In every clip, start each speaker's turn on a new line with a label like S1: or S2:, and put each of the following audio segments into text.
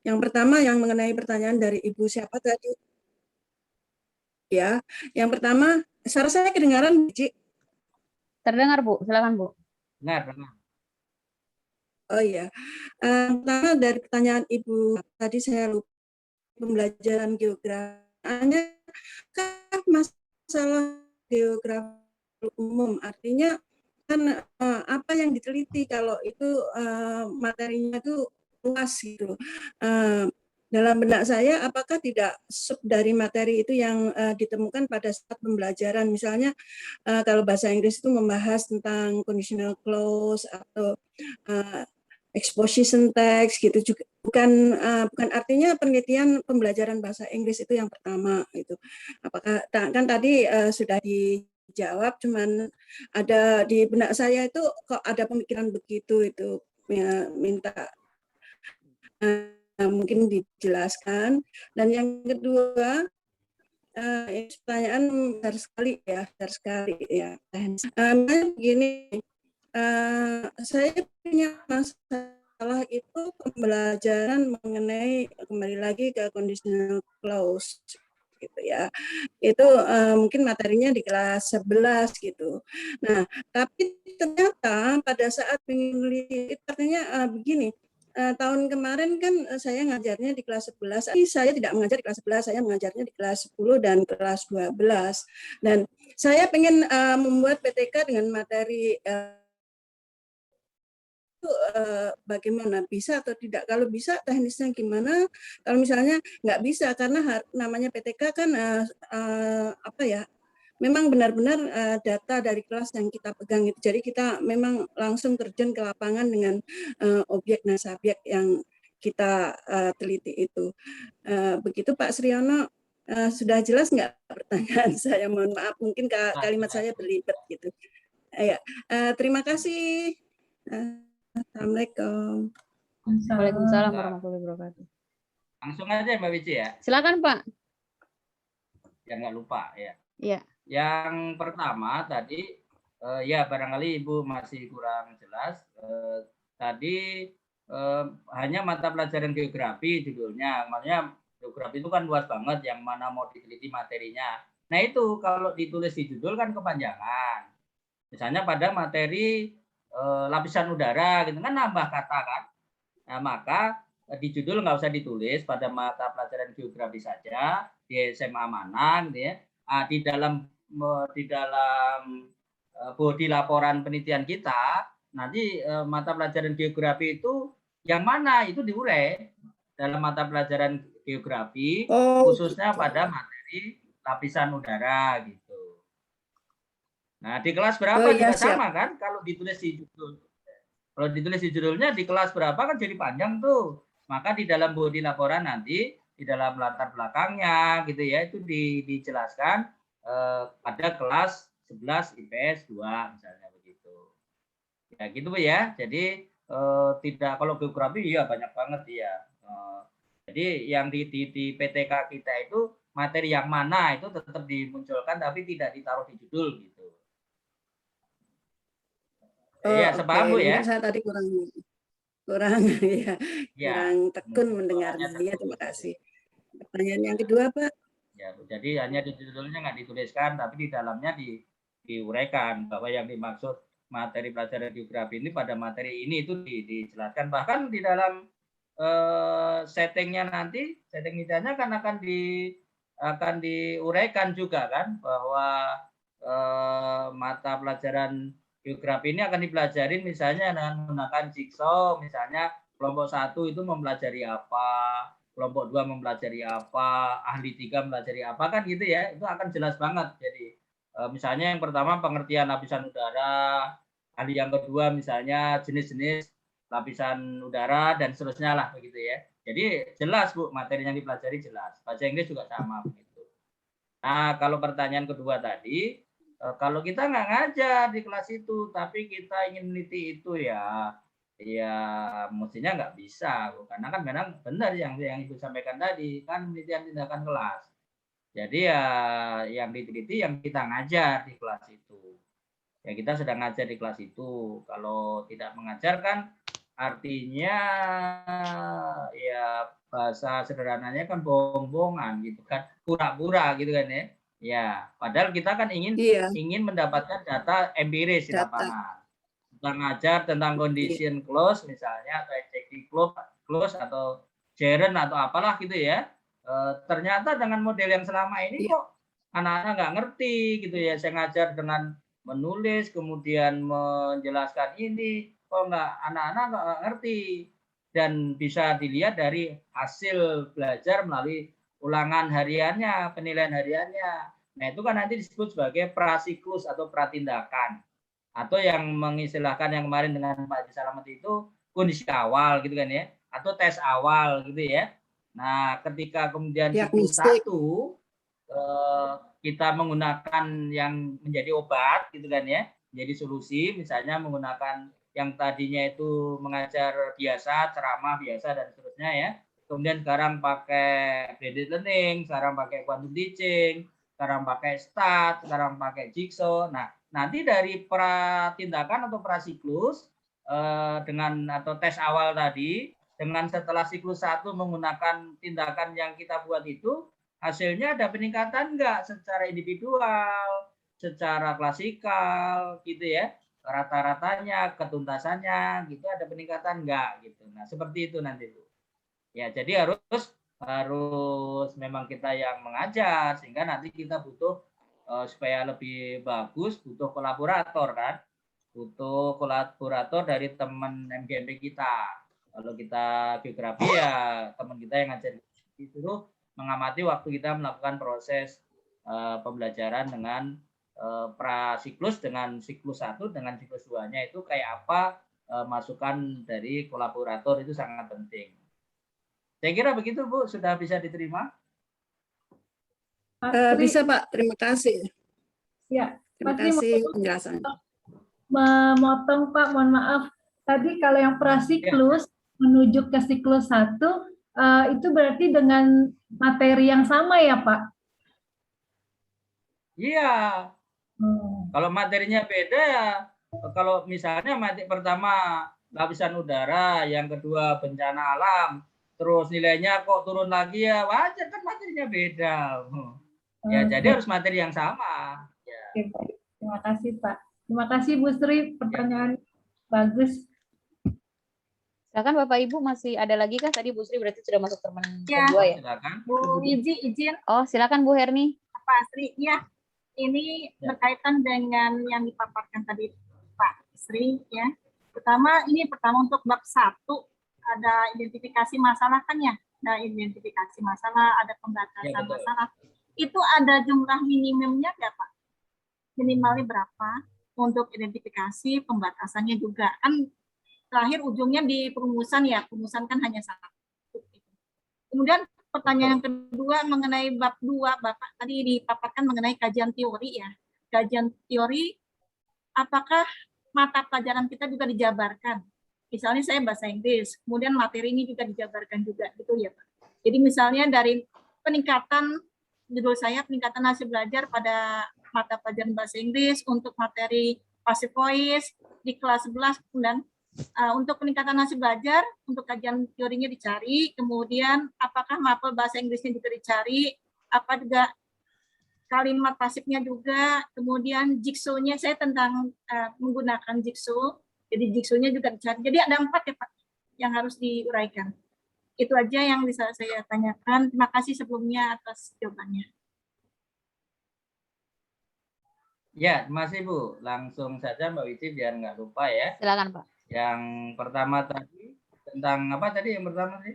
S1: Yang pertama yang mengenai pertanyaan dari Ibu siapa tadi? Ya, yang pertama, suara saya kedengaran, Ci?
S2: Terdengar, Bu. Silakan, Bu.
S3: Benar.
S1: Oh iya. Pertama dari pertanyaan Ibu tadi saya lupa, pembelajaran geografi. Kan masalah geografi umum, artinya kan apa yang diteliti kalau itu materinya itu luas gitu. Dalam benak saya, apakah tidak sub dari materi itu yang ditemukan pada saat pembelajaran, misalnya kalau bahasa Inggris itu membahas tentang conditional clause atau exposition text gitu juga, bukan artinya penelitian pembelajaran bahasa Inggris itu yang pertama itu. Apakah kan tadi sudah dijawab, cuman ada di benak saya itu kok ada pemikiran begitu itu, ya, minta mungkin dijelaskan. Dan yang kedua, pertanyaan besar sekali ya. Begini, saya punya masalah itu pembelajaran mengenai, kembali lagi ke conditional clause gitu ya. Itu mungkin materinya di kelas 11 gitu. Nah, tapi ternyata pada saat meneliti, artinya begini, tahun kemarin kan saya ngajarnya di kelas 11, tapi saya tidak mengajar di kelas 11, saya mengajarnya di kelas 10 dan kelas 12. Dan saya pengen membuat PTK dengan materi bagaimana, bisa atau tidak? Kalau bisa teknisnya gimana? Kalau misalnya nggak bisa karena namanya PTK kan apa ya? Memang benar-benar data dari kelas yang kita pegang itu. Jadi kita memang langsung terjun ke lapangan dengan objek dan subjek yang kita teliti itu. Begitu Pak Sriono, sudah jelas nggak pertanyaan saya? Mohon maaf, mungkin kalimat saya berlibat gitu. Ya, terima kasih. Assalamualaikum.
S2: Waalaikumsalam warahmatullahi wabarakatuh.
S3: Langsung aja Mbak Wici ya.
S2: Silakan, Pak.
S3: Biar nggak lupa ya.
S2: Iya.
S3: Yang pertama tadi, ya barangkali Ibu masih kurang jelas. Tadi hanya mata pelajaran geografi judulnya. Maksudnya geografi itu kan luas banget, yang mana mau diteliti materinya. Nah itu kalau ditulis di judul kan kepanjangan. Misalnya pada materi lapisan udara gitu kan nambah kata kan. Nah maka di judul nggak usah ditulis pada mata pelajaran geografi saja di SMA mana gitu ya. Di dalam bodi laporan penelitian kita nanti mata pelajaran geografi itu yang mana itu diurai dalam mata pelajaran geografi khususnya pada materi lapisan udara gitu. Nah, di kelas berapa juga sama kan? Kalau ditulis di judul. Kalau ditulis di judulnya di kelas berapa kan jadi panjang tuh. Maka di dalam bodi laporan nanti di dalam latar belakangnya gitu ya itu dijelaskan pada kelas 11 IPS 2 misalnya begitu. Ya gitu ya. Jadi tidak, kalau geografi ya banyak banget ya. Jadi yang di PTK kita itu materi yang mana itu tetap dimunculkan tapi tidak ditaruh di judul gitu. Iya, sepaham Bu ya.
S1: Mungkin saya tadi kurang ya, kurang tekun mendengarnya. Ya, terima kasih. Pertanyaan yang kedua, Pak.
S3: Ya, jadi hanya di judulnya nggak dituliskan, tapi di dalamnya diuraikan bahwa yang dimaksud materi pelajaran geografi ini pada materi ini itu dijelaskan. Bahkan di dalam settingnya nanti, setting misalnya kan akan diuraikan juga kan bahwa mata pelajaran geografi ini akan dipelajari misalnya dengan menggunakan jigsaw, misalnya kelompok 1 itu mempelajari apa, kelompok 2 mempelajari apa, ahli 3 mempelajari apa, kan gitu ya, itu akan jelas banget. Jadi misalnya yang pertama pengertian lapisan udara, ahli yang kedua misalnya jenis-jenis lapisan udara dan seterusnya lah begitu ya. Jadi jelas Bu, materi yang dipelajari jelas. Bahasa Inggris juga sama begitu. Nah, kalau pertanyaan kedua tadi, kalau kita nggak ngajar di kelas itu, tapi kita ingin meneliti itu ya mestinya nggak bisa, karena kan memang benar yang Ibu sampaikan tadi, kan penelitian tindakan kelas. Jadi ya yang diteliti yang kita ngajar di kelas itu. Ya kita sedang ngajar di kelas itu. Kalau tidak mengajar kan artinya ya bahasa sederhananya kan bohong-bohongan gitu kan, pura-pura gitu kan ya. Ya, padahal kita kan
S1: Iya,
S3: ingin mendapatkan data empiris di
S1: data.
S3: lapangan. Kita ngajar tentang
S1: Iya.
S3: condition clause misalnya atau executive clause atau gerund atau apalah gitu ya. Ternyata dengan model yang selama ini
S1: Iya.
S3: kok anak-anak nggak ngerti gitu ya. Saya ngajar dengan menulis kemudian menjelaskan ini kok anak-anak nggak ngerti, dan bisa dilihat dari hasil belajar melalui ulangan hariannya, penilaian hariannya. Nah, itu kan nanti disebut sebagai prasiklus atau pratindakan. Atau yang mengistilahkan yang kemarin dengan Pak Haji Salamet itu kondisi awal gitu kan ya, atau tes awal gitu ya. Nah, ketika kemudian siklus
S1: Diagnostik.
S3: 1 kita menggunakan yang menjadi obat gitu kan ya, menjadi solusi, misalnya menggunakan yang tadinya itu mengajar biasa, ceramah biasa dan seterusnya ya. Kemudian sekarang pakai blended learning, sekarang pakai quantum teaching, sekarang pakai STAT, sekarang pakai jigsaw. Nah, nanti dari pratindakan atau prasiklus dengan atau tes awal tadi, dengan setelah siklus 1 menggunakan tindakan yang kita buat itu, hasilnya ada peningkatan enggak secara individual, secara klasikal gitu ya, rata-ratanya, ketuntasannya gitu ada peningkatan enggak gitu. Nah, seperti itu nanti Bu. Ya, jadi harus memang kita yang mengajar sehingga nanti kita butuh supaya lebih bagus butuh kolaborator kan. Butuh kolaborator dari teman MGMP kita. Kalau kita geografi ya teman kita yang ngajar disuruh mengamati waktu kita melakukan proses pembelajaran dengan prasiklus dengan siklus 1 dengan siklus 2-nya itu kayak apa, masukan dari kolaborator itu sangat penting. Saya kira begitu Bu, sudah bisa diterima?
S1: Bisa Pak, terima kasih.
S4: Ya,
S1: Terima kasih penjelasannya.
S4: memotong Pak, mohon maaf. Tadi kalau yang prasiklus menuju ke siklus 1 itu berarti dengan materi yang sama ya Pak?
S3: Iya. Kalau materinya beda ya, kalau misalnya materi pertama lapisan udara, yang kedua bencana alam, terus nilainya kok turun lagi ya wajar kan materinya beda. Ya jadi harus materi yang sama. Ya.
S4: Oke, baik. Terima kasih Pak. Terima kasih Bu Sri, pertanyaan bagus.
S2: Silakan Bapak Ibu, masih ada lagi kah? Tadi Bu Sri berarti sudah masuk teman
S5: Ya.
S2: kedua ya?
S3: Silakan.
S5: Bu izin
S2: Oh, silakan Bu Herni.
S5: Pak Sri. Ya, ini berkaitan dengan yang dipaparkan tadi Pak Sri ya. Pertama untuk bab 1 ada identifikasi masalah kan ya. Ada identifikasi masalah, ada pembatasan
S3: Ya,
S5: masalah. Itu ada jumlah minimumnya nggak Pak? Minimalnya berapa untuk identifikasi, pembatasannya juga. Kan terakhir ujungnya di perumusan ya, perumusan kan hanya 1. Kemudian pertanyaan yang kedua mengenai bab 2, Bapak tadi dipaparkan mengenai kajian teori ya. Kajian teori, apakah mata pelajaran kita juga dijabarkan? Misalnya saya bahasa Inggris, kemudian materi ini juga dijabarkan juga, gitu ya Pak. Jadi misalnya dari peningkatan, judul saya peningkatan hasil belajar pada mata pelajaran bahasa Inggris untuk materi passive voice di kelas 11, dan untuk peningkatan hasil belajar, untuk kajian teorinya dicari, kemudian apakah mapel bahasa Inggrisnya juga dicari, apa juga kalimat pasifnya juga, kemudian jigsaw-nya saya tentang menggunakan jigsaw, jadi jigsaw-nya juga dicari. Jadi ada 4 ya Pak yang harus diuraikan. Itu aja yang bisa saya tanyakan. Terima kasih sebelumnya atas jawabannya.
S3: Ya, masih Bu. Langsung saja Mbak Wici biar nggak lupa ya.
S2: Silakan Pak.
S3: Yang pertama tadi tentang apa tadi yang pertama tadi?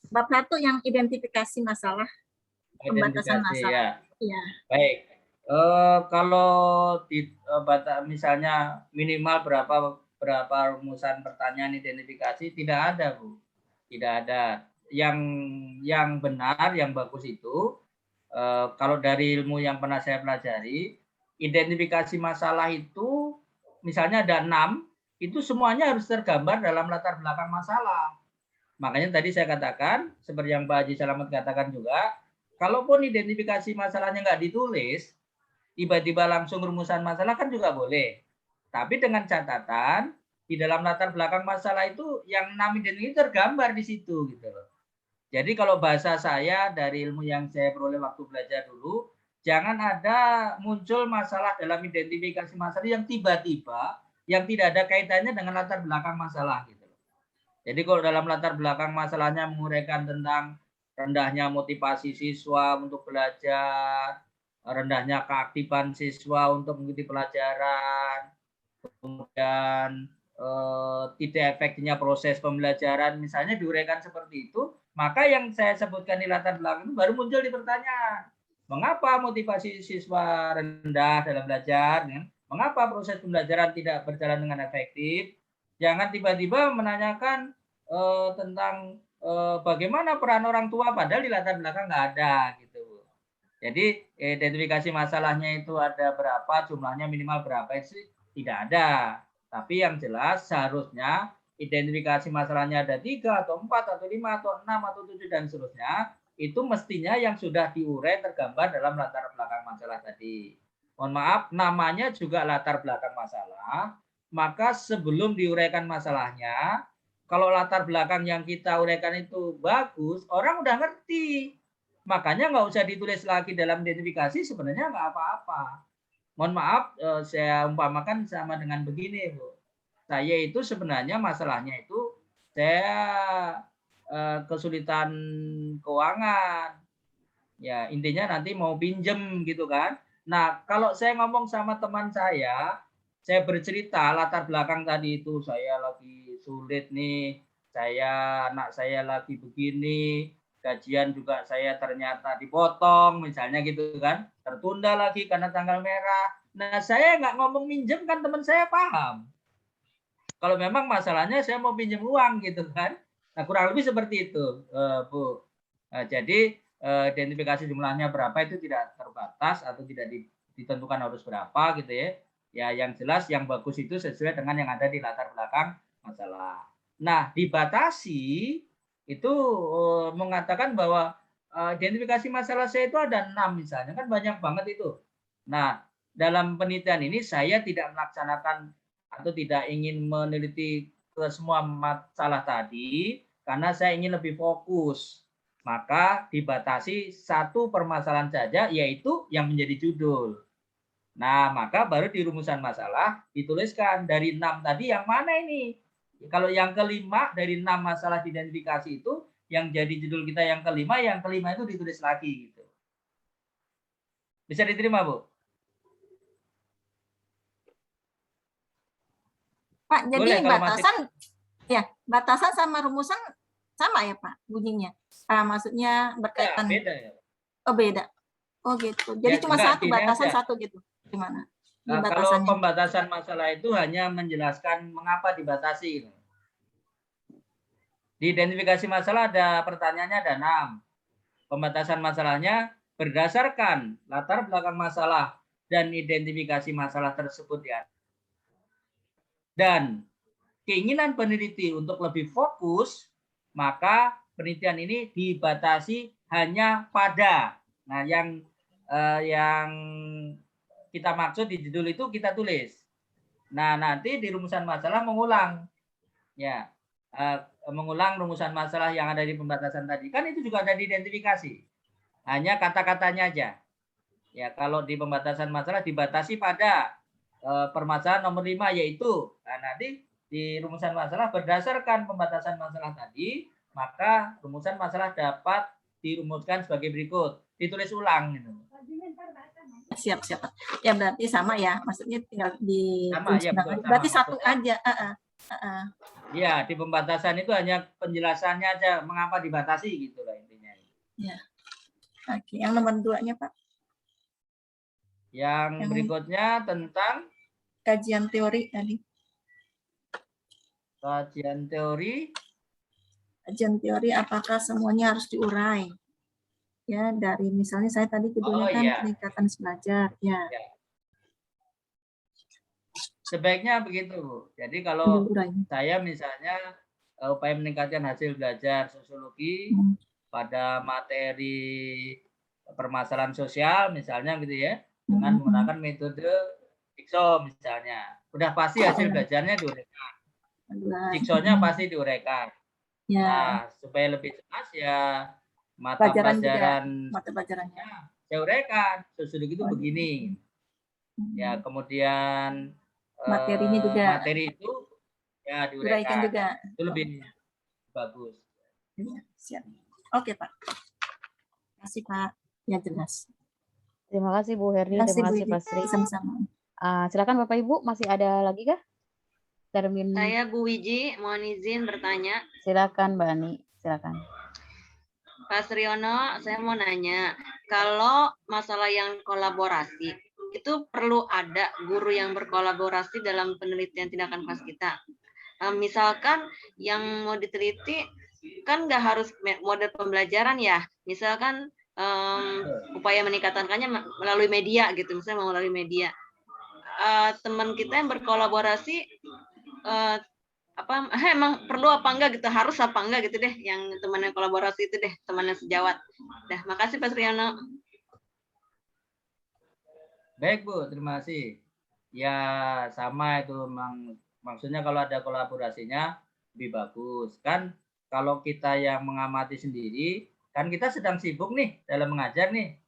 S5: Bab 1 yang identifikasi masalah, pembatasan masalah.
S3: Ya. Baik. Kalau di misalnya minimal berapa rumusan pertanyaan identifikasi tidak ada Bu. Tidak ada. Yang benar, yang bagus itu kalau dari ilmu yang pernah saya pelajari, identifikasi masalah itu misalnya ada 6, itu semuanya harus tergambar dalam latar belakang masalah. Makanya tadi saya katakan, seperti yang Pak Haji Salamet katakan juga, kalaupun identifikasi masalahnya nggak ditulis, tiba-tiba langsung rumusan masalah kan juga boleh. Tapi dengan catatan, di dalam latar belakang masalah itu yang 6 identifikasi tergambar di situ gitu loh. Jadi kalau bahasa saya dari ilmu yang saya peroleh waktu belajar dulu, jangan ada muncul masalah dalam identifikasi masalah yang tiba-tiba yang tidak ada kaitannya dengan latar belakang masalah gitu loh. Jadi kalau dalam latar belakang masalahnya menguraikan tentang rendahnya motivasi siswa untuk belajar, rendahnya keaktifan siswa untuk mengikuti pelajaran, kemudian tidak efektifnya proses pembelajaran, misalnya diuraikan seperti itu, maka yang saya sebutkan di latar belakang itu baru muncul di pertanyaan. Mengapa motivasi siswa rendah dalam belajar? Mengapa proses pembelajaran tidak berjalan dengan efektif? Jangan tiba-tiba menanyakan tentang bagaimana peran orang tua, padahal di latar belakang nggak ada gitu. Jadi identifikasi masalahnya itu ada berapa, jumlahnya minimal berapa, itu tidak ada. Tapi yang jelas seharusnya identifikasi masalahnya ada 3 atau 4 atau 5 atau 6 atau 7 dan seterusnya, itu mestinya yang sudah diurai tergambar dalam latar belakang masalah tadi. Mohon maaf, namanya juga latar belakang masalah, maka sebelum diuraikan masalahnya, kalau latar belakang yang kita uraikan itu bagus, orang udah ngerti. Makanya nggak usah ditulis lagi dalam identifikasi, sebenarnya nggak apa-apa. Mohon maaf, saya umpamakan sama dengan begini, Bu. Saya itu sebenarnya masalahnya itu saya kesulitan keuangan. Ya, intinya nanti mau pinjem gitu kan. Nah, kalau saya ngomong sama teman saya bercerita latar belakang tadi itu, saya lagi sulit nih, anak saya lagi begini, gajian juga saya ternyata dipotong, misalnya gitu kan, tertunda lagi karena tanggal merah. Nah, saya nggak ngomong minjem kan teman saya paham. Kalau memang masalahnya saya mau pinjam uang gitu kan. Nah, kurang lebih seperti itu, Bu. Jadi identifikasi jumlahnya berapa itu tidak terbatas atau tidak ditentukan harus berapa gitu ya. Ya, yang jelas yang bagus itu sesuai dengan yang ada di latar belakang masalah. Nah, dibatasi itu mengatakan bahwa identifikasi masalah saya itu ada 6 misalnya, kan banyak banget itu. Nah, dalam penelitian ini saya tidak melaksanakan atau tidak ingin meneliti ke semua masalah tadi karena saya ingin lebih fokus. Maka dibatasi satu permasalahan saja, yaitu yang menjadi judul. Nah, maka baru di rumusan masalah dituliskan dari 6 tadi yang mana ini. Kalau yang kelima dari 6 masalah identifikasi itu, yang jadi judul kita yang kelima itu ditulis lagi gitu. Bisa diterima, Bu?
S5: Pak, jadi
S3: Boleh,
S5: batasan sama rumusan sama ya Pak bunyinya? Maksudnya berkaitan.
S3: Ya, beda ya.
S5: Oh, beda. Oh gitu. Jadi
S3: Ya,
S5: cuma
S3: enggak,
S5: satu batasan satu gitu. Gimana?
S3: Nah, kalau pembatasan masalah itu hanya menjelaskan mengapa dibatasi. Di identifikasi masalah ada pertanyaannya ada 6. Pembatasan masalahnya berdasarkan latar belakang masalah dan identifikasi masalah tersebut ya. Dan keinginan peneliti untuk lebih fokus, maka penelitian ini dibatasi hanya pada. Nah, yang kita maksud di judul itu kita tulis. Nah, nanti di rumusan masalah mengulang. Ya, mengulang rumusan masalah yang ada di pembatasan tadi. Kan itu juga ada di identifikasi. Hanya kata-katanya aja. Ya, kalau di pembatasan masalah dibatasi pada permasalahan nomor 5 yaitu. Nah, nanti di rumusan masalah berdasarkan pembatasan masalah tadi, maka rumusan masalah dapat dirumuskan sebagai berikut. Ditulis ulang gitu.
S5: Siap. Ya berarti sama ya. Maksudnya tinggal di
S3: sama, ya, betul, sama,
S5: berarti satu
S3: betul.
S5: aja.
S3: Ya, di pembatasan itu hanya penjelasannya aja mengapa dibatasi gitu lah intinya.
S5: Ya. Oke, yang nomor 2-nya Pak.
S3: Yang berikutnya tentang
S5: kajian teori tadi.
S3: Kajian teori
S5: apakah semuanya harus diurai? Ya, dari misalnya saya tadi judulnya peningkatan belajar, ya.
S3: Sebaiknya begitu. Jadi kalau saya misalnya upaya meningkatkan hasil belajar sosiologi pada materi permasalahan sosial misalnya gitu ya, dengan menggunakan metode IKSO misalnya. Udah pasti hasil belajarnya diuraikan. Siksonya pasti diuraikan.
S5: Ya,
S3: Nah, supaya lebih jelas ya mata
S5: pelajaran juga,
S3: pelajaran
S5: mata pelajarannya.
S3: saya uraikan. Sesudah itu begini. Ya, kemudian
S5: Materinya juga
S3: materi itu ya
S5: uraikan
S3: diuraikan.
S5: juga.
S3: Itu lebih bagus.
S5: Iya, siap. Oke, Pak. Terima kasih, Pak. Ya, jelas.
S2: Terima kasih Bu Herni,
S5: Terima kasih,
S2: terima
S5: Bu
S2: kasih
S5: Ibi.
S2: Pak Sri.
S5: Sama-sama.
S2: Silakan Bapak Ibu, masih ada lagi kah? Termin.
S6: Saya Bu Wiji, mohon izin bertanya.
S2: Silakan Mbak Ani, silakan.
S6: Pak Sriono, saya mau nanya, kalau masalah yang kolaborasi, itu perlu ada guru yang berkolaborasi dalam penelitian tindakan kelas kita. Misalkan yang mau diteliti, kan nggak harus model pembelajaran ya. Misalkan upaya meningkatkannya melalui media gitu, misalnya melalui media. Teman kita yang berkolaborasi, emang perlu apa enggak gitu, harus apa enggak gitu deh, yang teman yang kolaborasi itu deh, teman yang sejawat. Dah, makasih Pak Sriono.
S3: Baik Bu, terima kasih. Ya sama itu maksudnya kalau ada kolaborasinya lebih bagus. Kan kalau kita yang mengamati sendiri, kan kita sedang sibuk nih dalam mengajar nih.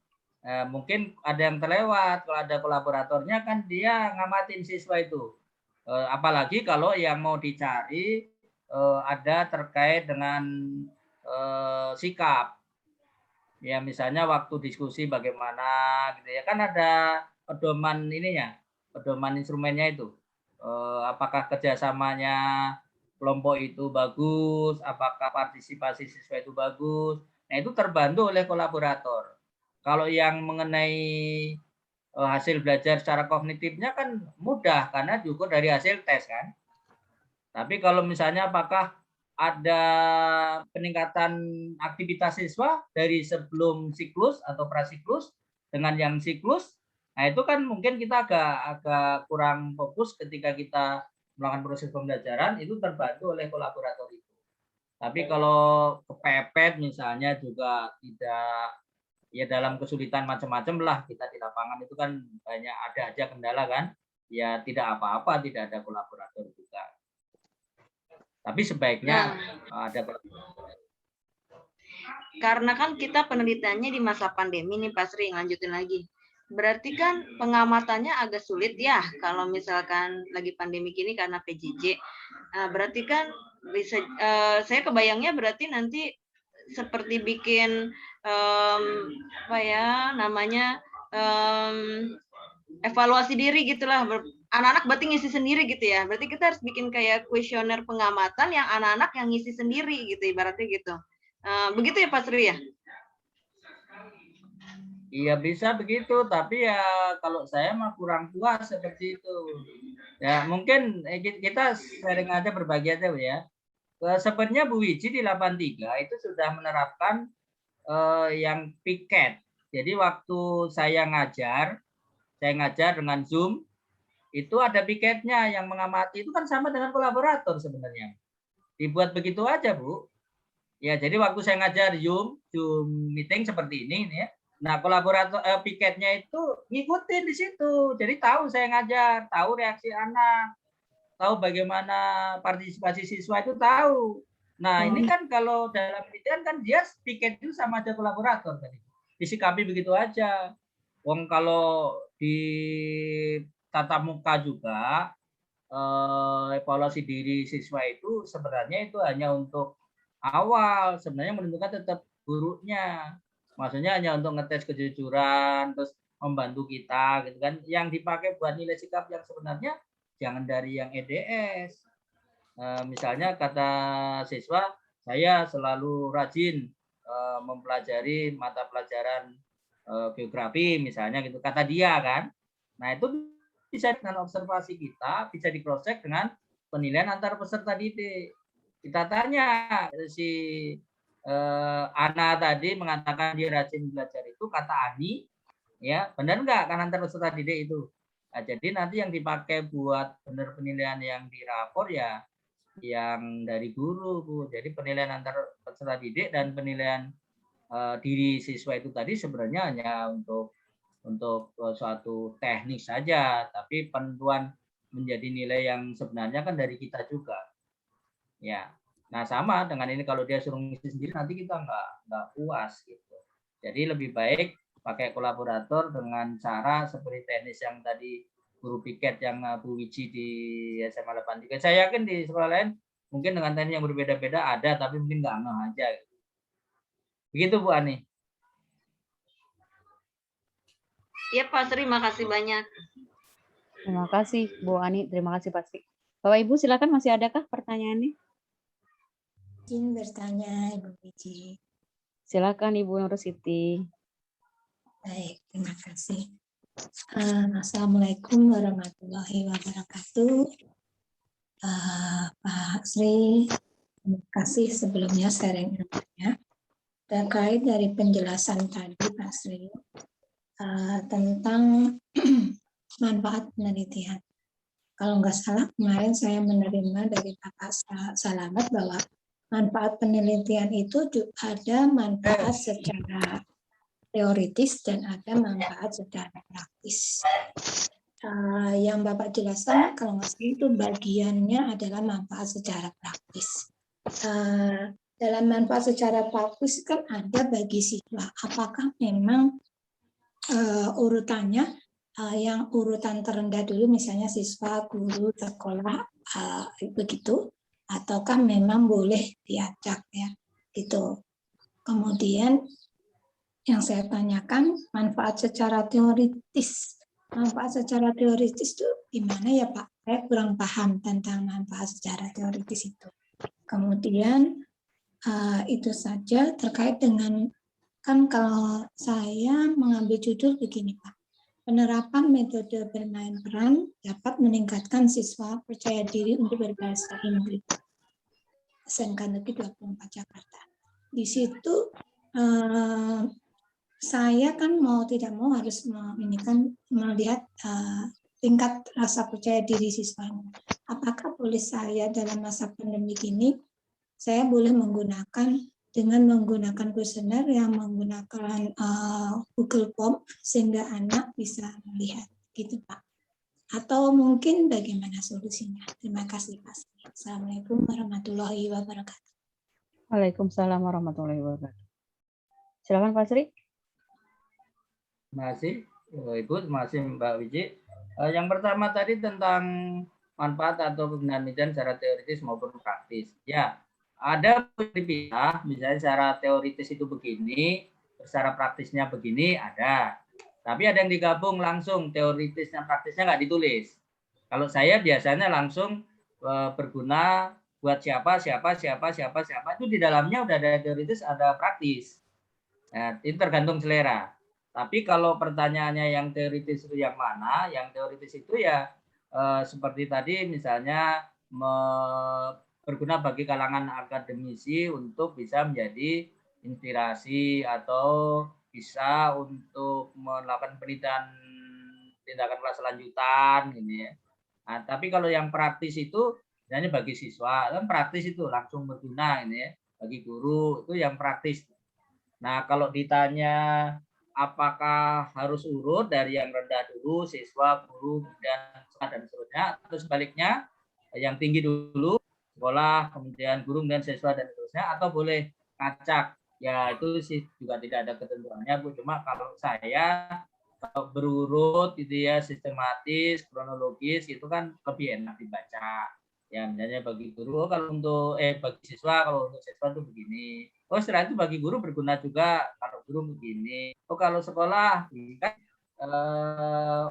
S3: Mungkin ada yang terlewat, kalau ada kolaboratornya kan dia ngamatin siswa itu. Apalagi kalau yang mau dicari ada terkait dengan sikap. Ya misalnya waktu diskusi bagaimana gitu ya, kan ada pedoman ininya, pedoman instrumennya itu. Apakah kerjasamanya kelompok itu bagus, apakah partisipasi siswa itu bagus. Nah itu terbantu oleh kolaborator. Kalau yang mengenai hasil belajar secara kognitifnya kan mudah karena diukur dari hasil tes kan. Tapi kalau misalnya apakah ada peningkatan aktivitas siswa dari sebelum siklus atau prasiklus dengan yang siklus, nah itu kan mungkin kita agak kurang fokus ketika kita melakukan proses pembelajaran, itu terbantu oleh kolaborator itu. Tapi kalau kepepet misalnya juga tidak, ya dalam kesulitan macam-macam lah kita di lapangan itu kan banyak ada aja kendala kan, ya tidak apa-apa tidak ada kolaborator juga. Tapi sebaiknya ada kolaborator.
S6: Karena kan kita penelitiannya di masa pandemi nih Pak Sri, lanjutin lagi. Berarti kan pengamatannya agak sulit ya kalau misalkan lagi pandemi gini karena PJJ. Berarti kan bisa, saya kebayangnya berarti nanti seperti bikin evaluasi diri gitulah. Anak-anak berarti ngisi sendiri gitu ya. Berarti kita harus bikin kayak kuesioner pengamatan yang anak-anak yang ngisi sendiri gitu, ibaratnya gitu. Begitu ya Pak Sri ya?
S3: Iya bisa begitu, tapi ya kalau saya mah kurang puas seperti itu. Ya mungkin kita sharing aja, berbagi aja ya. Sebenarnya Bu Wiji di 83 itu sudah menerapkan yang piket. Jadi waktu saya ngajar dengan Zoom, itu ada piketnya yang mengamati, itu kan sama dengan kolaborator sebenarnya. Dibuat begitu aja Bu. Ya jadi waktu saya ngajar Zoom meeting seperti ini ya. Nah kolaborator piketnya itu ngikutin di situ. Jadi tahu saya ngajar, tahu reaksi anak, tahu bagaimana partisipasi siswa itu tahu. Nah ini kan kalau dalam penelitian kan dia piket itu sama aja kolaborator tadi. Disikapi begitu aja. Wong kalau di tatap muka juga evaluasi diri siswa itu sebenarnya itu hanya untuk awal, sebenarnya menentukan tetap gurunya. Maksudnya hanya untuk ngetes kejujuran, terus membantu kita gitu kan. Yang dipakai buat nilai sikap yang sebenarnya jangan dari yang EDS. Misalnya kata siswa, saya selalu rajin mempelajari mata pelajaran geografi misalnya gitu, kata dia kan. Nah itu bisa dengan observasi kita, bisa di cross check dengan penilaian antar peserta didik. Kita tanya si Ana tadi mengatakan dia rajin belajar itu, kata Ani, ya benar nggak kan antar peserta didik itu? Nah, jadi nanti yang dipakai buat benar penilaian yang di rapor ya yang dari guru Bu. Jadi penilaian antar peserta didik dan penilaian diri siswa itu tadi sebenarnya hanya untuk suatu teknik saja, tapi penentuan menjadi nilai yang sebenarnya kan dari kita juga. Ya, nah sama dengan ini kalau dia suruh ngisi sendiri nanti kita nggak puas gitu. Jadi lebih baik pakai kolaborator dengan cara seperti teknis yang tadi guru piket yang Bu Wiji di SMA 83. Saya yakin di sekolah lain mungkin dengan teknik yang berbeda-beda ada, tapi mungkin nggak ngeh aja. Begitu Bu Ani.
S6: Iya Pak Sri, makasih banyak.
S2: Terima kasih Bu Ani, terima kasih Pak Sri. Bapak Ibu silakan, masih adakah pertanyaannya?
S7: Izin bertanya Ibu Wiji.
S2: Silakan Ibu Nur Siti.
S7: Baik, terima kasih. Assalamualaikum warahmatullahi wabarakatuh. Pak Sri, terima kasih sebelumnya sharing ilmunya. Terkait dari penjelasan tadi Pak Sri tentang manfaat penelitian. Kalau nggak salah kemarin saya menerima dari Bapak Salamet bahwa manfaat penelitian itu ada manfaat secara teoritis dan ada manfaat secara praktis. Yang Bapak jelaskan kalau nggak salah itu bagiannya adalah manfaat secara praktis. Dalam manfaat secara praktis kan ada bagi siswa. Apakah memang urutannya yang urutan terendah dulu misalnya siswa, guru, sekolah begitu, ataukah memang boleh diacak ya gitu. Kemudian yang saya tanyakan manfaat secara teoritis. Manfaat secara teoritis itu gimana ya Pak? Saya kurang paham tentang manfaat secara teoritis itu. Kemudian itu saja terkait dengan, kan kalau saya mengambil judul begini Pak, penerapan metode bermain peran dapat meningkatkan siswa percaya diri untuk berbahasa Inggris. SMK Negeri 24 Jakarta. Di situ saya kan mau tidak mau harus melihat tingkat rasa percaya diri siswanya. Apakah boleh saya dalam masa pandemi ini saya boleh dengan menggunakan kuesioner yang menggunakan Google Form sehingga anak bisa melihat, gitu Pak. Atau mungkin bagaimana solusinya? Terima kasih Pak. Assalamualaikum warahmatullahi wabarakatuh.
S2: Waalaikumsalam warahmatullahi wabarakatuh. Silakan Pak Sri.
S3: Terima kasih Ibu, terima kasih Mbak Wiji. Yang pertama tadi tentang manfaat atau penelitian secara teoritis maupun praktis. Ya, ada dipisah, misalnya secara teoritis itu begini, secara praktisnya begini, ada. Tapi ada yang digabung langsung, teoritisnya praktisnya nggak ditulis. Kalau saya biasanya langsung berguna buat siapa, itu di dalamnya udah ada teoritis, ada praktis. Nah, itu tergantung selera. Tapi kalau pertanyaannya yang teoritis itu yang mana? Yang teoritis itu ya seperti tadi misalnya berguna bagi kalangan akademisi untuk bisa menjadi inspirasi atau bisa untuk melakukan penelitian tindakan kelas lanjutan gitu ya. Nah, tapi kalau yang praktis itu misalnya bagi siswa kan praktis itu langsung berguna ini ya. Bagi guru itu yang praktis. Nah, kalau ditanya apakah harus urut dari yang rendah dulu, siswa, guru, dan seterusnya, atau sebaliknya yang tinggi dulu, sekolah, kemudian guru, dan siswa, dan seterusnya, atau boleh ngacak. Ya, itu sih juga tidak ada ketentuannya, Bu. Cuma kalau saya kalau berurut gitu ya, sistematis, kronologis, itu kan lebih enak dibaca. Ya, misalnya bagi guru, kalau untuk bagi siswa, kalau untuk siswa itu begini. Oh, setelah itu bagi guru berguna juga kalau guru begini. Oh, kalau sekolah kan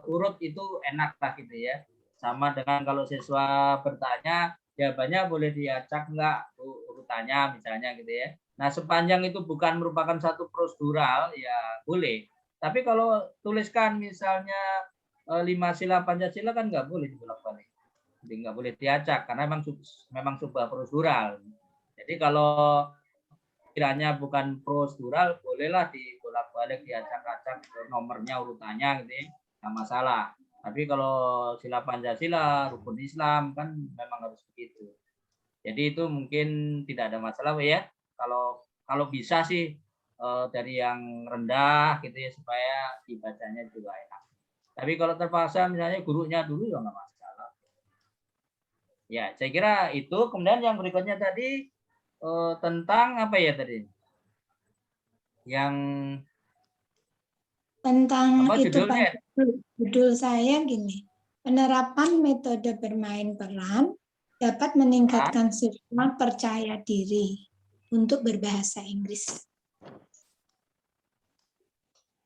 S3: urut itu enak lah gitu ya. Sama dengan kalau siswa bertanya, jawabannya boleh diacak enggak urutannya misalnya gitu ya. Nah, sepanjang itu bukan merupakan satu prosedural ya boleh. Tapi kalau tuliskan misalnya 5 sila Pancasila kan nggak boleh dibolak-balik. Jadi nggak boleh diacak karena memang sebuah prosedural. Jadi kalau kiranya bukan prosedural, bolehlah dibolak-balik, diacak-acak nomornya, urutannya gitu ya, nggak masalah. Tapi kalau sila Pancasila, rukun Islam kan memang harus begitu. Jadi itu mungkin tidak ada masalah ya. Kalau bisa sih dari yang rendah gitu ya supaya dibacanya juga enak. Tapi kalau terpaksa misalnya gurunya dulu ya nggak masalah. Ya, saya kira itu. Kemudian yang berikutnya tadi tentang apa ya tadi? Yang
S7: Tentang
S3: apa
S7: itu Pak,
S3: judulnya?
S7: judul saya gini, penerapan metode bermain peran dapat meningkatkan siswa percaya diri untuk berbahasa Inggris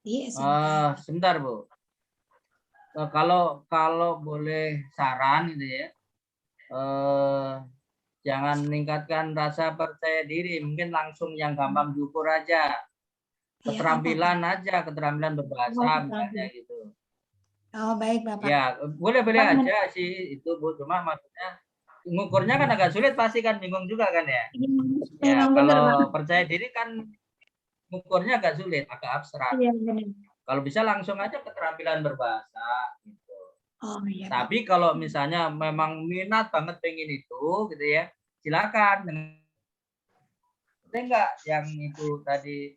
S7: di SMP.
S3: Sebentar Bu. Kalau boleh saran gitu ya, jangan meningkatkan rasa percaya diri, mungkin langsung yang gampang diukur aja, keterampilan aja, keterampilan berbahasa misalnya gitu.
S7: Oh baik Bapak.
S3: Ya, boleh-boleh aja sih itu Bu, cuma maksudnya ngukurnya kan agak sulit, pasti kan bingung juga kan ya. Ya,
S7: Memang benar Pak.
S3: kalau percaya diri kan ngukurnya agak sulit, agak abstrak.
S7: Iya benar.
S3: Kalau bisa langsung aja keterampilan berbahasa gitu.
S7: Oh iya.
S3: Tapi kalau misalnya memang minat banget pengen itu gitu ya, silakan. Enggak yang itu tadi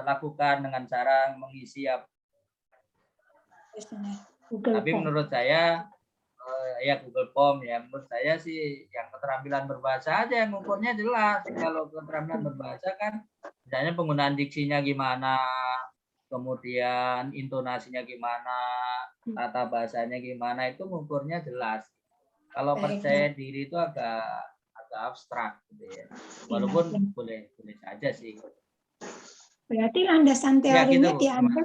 S3: lakukan dengan cara mengisi apa. Tapi menurut saya ya Google Form ya, menurut saya sih yang keterampilan berbahasa aja yang ukurnya jelas. Kalau keterampilan berbahasa kan misalnya penggunaan diksinya gimana, kemudian intonasinya gimana, tata bahasanya gimana, itu ukurnya jelas. Kalau percaya diri itu agak abstrak gitu ya. Walaupun boleh saja sih.
S7: Berarti landasan teorinya
S3: Ya, gitu,
S7: diambil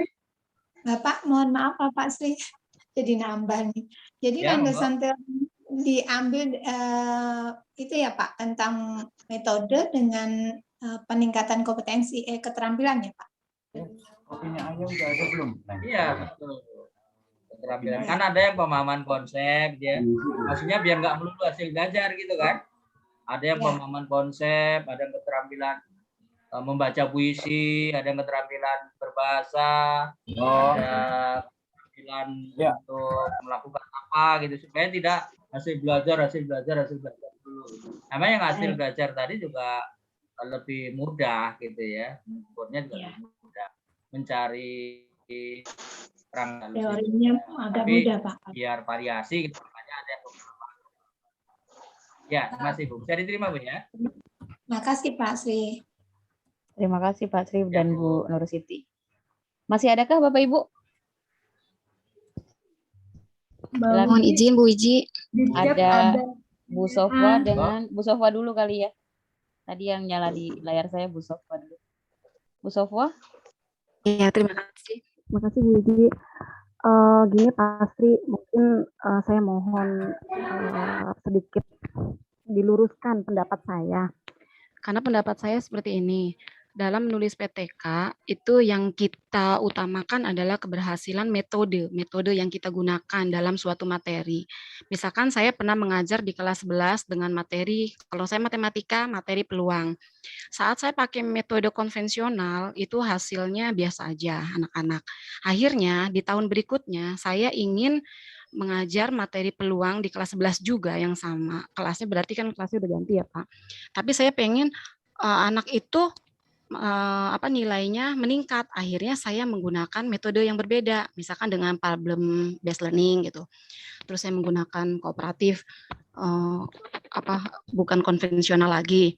S7: Bapak, mohon maaf Pak Sri, jadi nambah nih. Jadi
S3: ya,
S7: landasan teori diambil itu ya Pak, tentang metode dengan peningkatan kompetensi keterampilan ya Pak.
S8: Kopinya aja udah ada belum?
S3: Iya, betul. Keterampilan kan ada yang pemahaman konsep ya. Maksudnya biar nggak melulu hasil belajar gitu kan. Ada yang pemahaman konsep, ada yang keterampilan membaca puisi, ada yang keterampilan berbahasa, ada keterampilan untuk melakukan apa gitu supaya tidak hasil belajar dulu. Namanya yang hasil belajar tadi juga lebih mudah gitu ya. Ukurnya juga lebih mudah. Mencari perang
S7: teorinya agak mudah Pak.
S3: Biar variasi gitu, makanya ada yang beberapa. Ya, masih Bu. Bisa diterima Bu ya.
S7: Makasih Pak Sri.
S2: Terima kasih Pak Sri dan Bu Nur Siti. Masih adakah Bapak Ibu?
S9: Mohon izin Bu Iji.
S2: Ada Bu Sofwa dengan Bu Sofwa dulu kali ya. Tadi yang nyala di layar saya Bu Sofwa dulu. Bu Sofwa?
S9: Iya, terima kasih.
S10: Terima kasih Bu Iji. Gini Pak Sri, mungkin saya mohon sedikit diluruskan pendapat saya. Karena pendapat saya seperti ini. Dalam menulis PTK, itu yang kita utamakan adalah keberhasilan metode yang kita gunakan dalam suatu materi. Misalkan saya pernah mengajar di kelas 11 dengan materi, kalau saya matematika, materi peluang. Saat saya pakai metode konvensional, itu hasilnya biasa aja anak-anak. Akhirnya, di tahun berikutnya, saya ingin mengajar materi peluang di kelas 11 juga yang sama. Kelasnya berarti kan kelasnya udah ganti ya Pak. Tapi saya pengen anak itu nilainya meningkat. Akhirnya saya menggunakan metode yang berbeda, misalkan dengan problem based learning gitu. Terus saya menggunakan kooperatif, bukan konvensional lagi.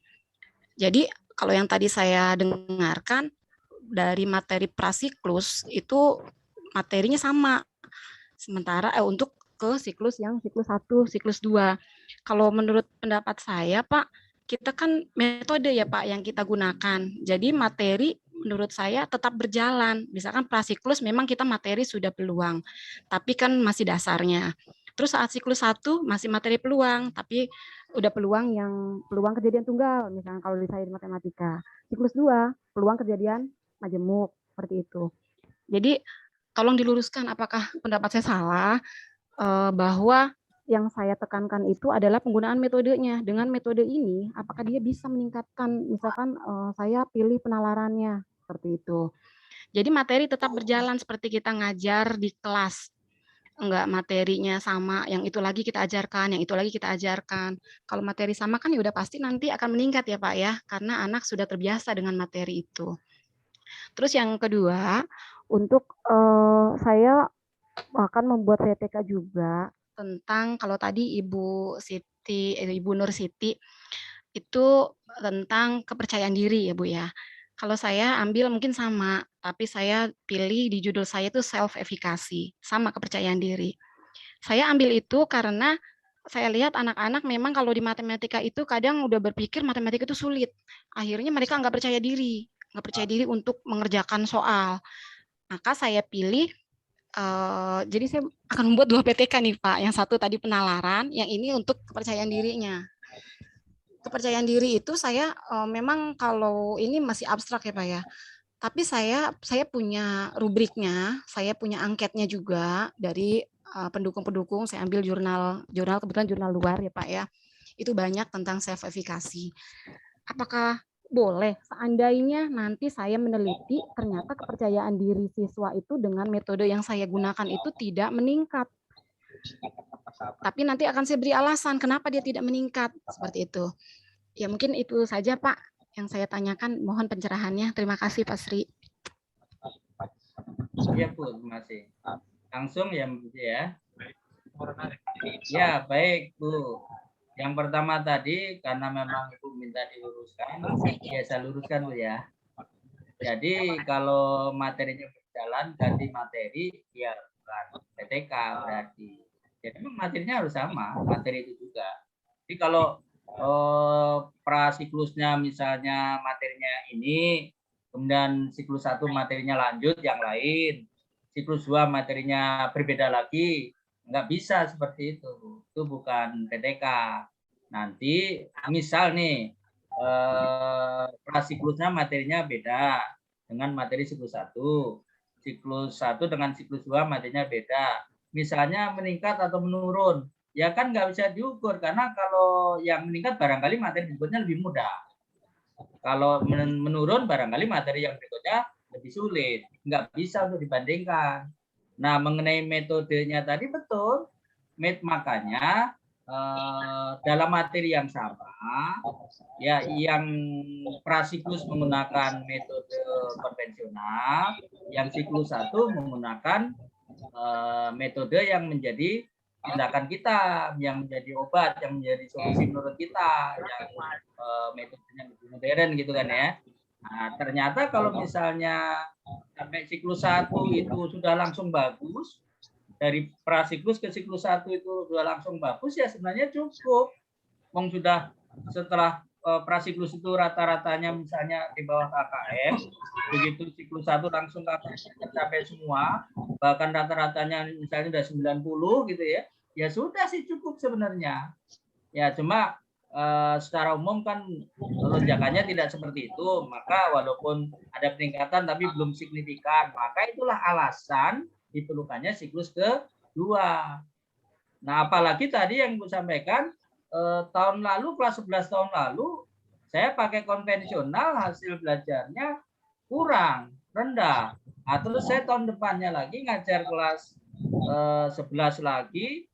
S10: Jadi kalau yang tadi saya dengarkan dari materi prasiklus itu materinya sama. Sementara untuk ke siklus 1, siklus 2. Kalau menurut pendapat saya Pak, kita kan metode ya Pak yang kita gunakan. Jadi materi menurut saya tetap berjalan. Misalkan prasiklus memang kita materi sudah peluang, tapi kan masih dasarnya. Terus saat siklus 1 masih materi peluang, tapi udah peluang kejadian tunggal, misalnya kalau di saya di matematika. Siklus 2, peluang kejadian majemuk, seperti itu. Jadi tolong diluruskan apakah pendapat saya salah, bahwa yang saya tekankan itu adalah penggunaan metodenya. Dengan metode ini, apakah dia bisa meningkatkan, misalkan saya pilih penalarannya, seperti itu. Jadi materi tetap berjalan seperti kita ngajar di kelas. Enggak materinya sama, yang itu lagi kita ajarkan, yang itu lagi kita ajarkan. Kalau materi sama kan ya udah pasti nanti akan meningkat ya Pak ya, karena anak sudah terbiasa dengan materi itu. Terus yang kedua, untuk saya akan membuat VTK juga, tentang kalau tadi Ibu Nur Siti itu tentang kepercayaan diri ya Bu ya. Kalau saya ambil mungkin sama, tapi saya pilih di judul saya itu self efficacy, sama kepercayaan diri. Saya ambil itu karena saya lihat anak-anak memang kalau di matematika itu kadang udah berpikir matematika itu sulit. Akhirnya mereka nggak percaya diri untuk mengerjakan soal. Maka saya pilih, jadi saya akan membuat 2 PTK nih Pak. Yang satu tadi penalaran, yang ini untuk kepercayaan dirinya. Kepercayaan diri itu saya memang kalau ini masih abstrak ya Pak ya. Tapi saya punya rubriknya, saya punya angketnya juga dari pendukung-pendukung. Saya ambil jurnal kebetulan jurnal luar ya Pak ya. Itu banyak tentang self efficacy. Apakah boleh seandainya nanti saya meneliti ternyata kepercayaan diri siswa itu dengan metode yang saya gunakan itu tidak meningkat. Tapi nanti akan saya beri alasan kenapa dia tidak meningkat, seperti itu. Ya mungkin itu saja Pak yang saya tanyakan, mohon pencerahannya. Terima kasih Pak Sri.
S3: Iya Bu, terima kasih. Langsung ya Bu ya. Ya baik Bu. Yang pertama tadi karena memang Ibu minta diluruskan, ya saya luruskan Bu ya. Jadi kalau materinya berjalan ganti materi, ya bukan PTK berarti. Jadi materinya harus sama, materi itu juga. Jadi kalau prasiklusnya misalnya materinya ini, kemudian siklus 1 materinya lanjut yang lain, siklus 2 materinya berbeda lagi, nggak bisa seperti itu. Itu bukan PTK. Nanti misal nih prasiklusnya materinya beda dengan materi siklus 1. Siklus 1 dengan siklus 2 materinya beda. Misalnya meningkat atau menurun, ya kan nggak bisa diukur karena kalau yang meningkat barangkali materi berikutnya lebih mudah. Kalau menurun barangkali materi yang berikutnya lebih sulit, nggak bisa untuk dibandingkan. Nah mengenai metodenya tadi betul, makanya dalam materi yang sama, ya yang prasiklus menggunakan metode konvensional, yang siklus 1 menggunakan metode yang menjadi tindakan kita, yang menjadi obat, yang menjadi solusi menurut kita, yang metodenya lebih modern gitu kan ya. Nah, ternyata kalau misalnya sampai siklus 1 itu sudah langsung bagus, dari prasiklus ke siklus 1 itu sudah langsung bagus, ya sebenarnya cukup. Wong sudah setelah prasiklus itu rata-ratanya misalnya di bawah KKM, begitu siklus 1 langsung KKM sampai semua, bahkan rata-ratanya misalnya udah 90 gitu ya, ya sudah sih cukup sebenarnya. Ya cuma secara umum kan lonjakannya tidak seperti itu, maka walaupun ada peningkatan tapi belum signifikan, maka itulah alasan diperlukannya siklus kedua. Nah apalagi tadi yang Ibu sampaikan, tahun lalu, kelas 11 tahun lalu, saya pakai konvensional, hasil belajarnya kurang, rendah. Nah, terus saya tahun depannya lagi ngajar kelas 11 lagi,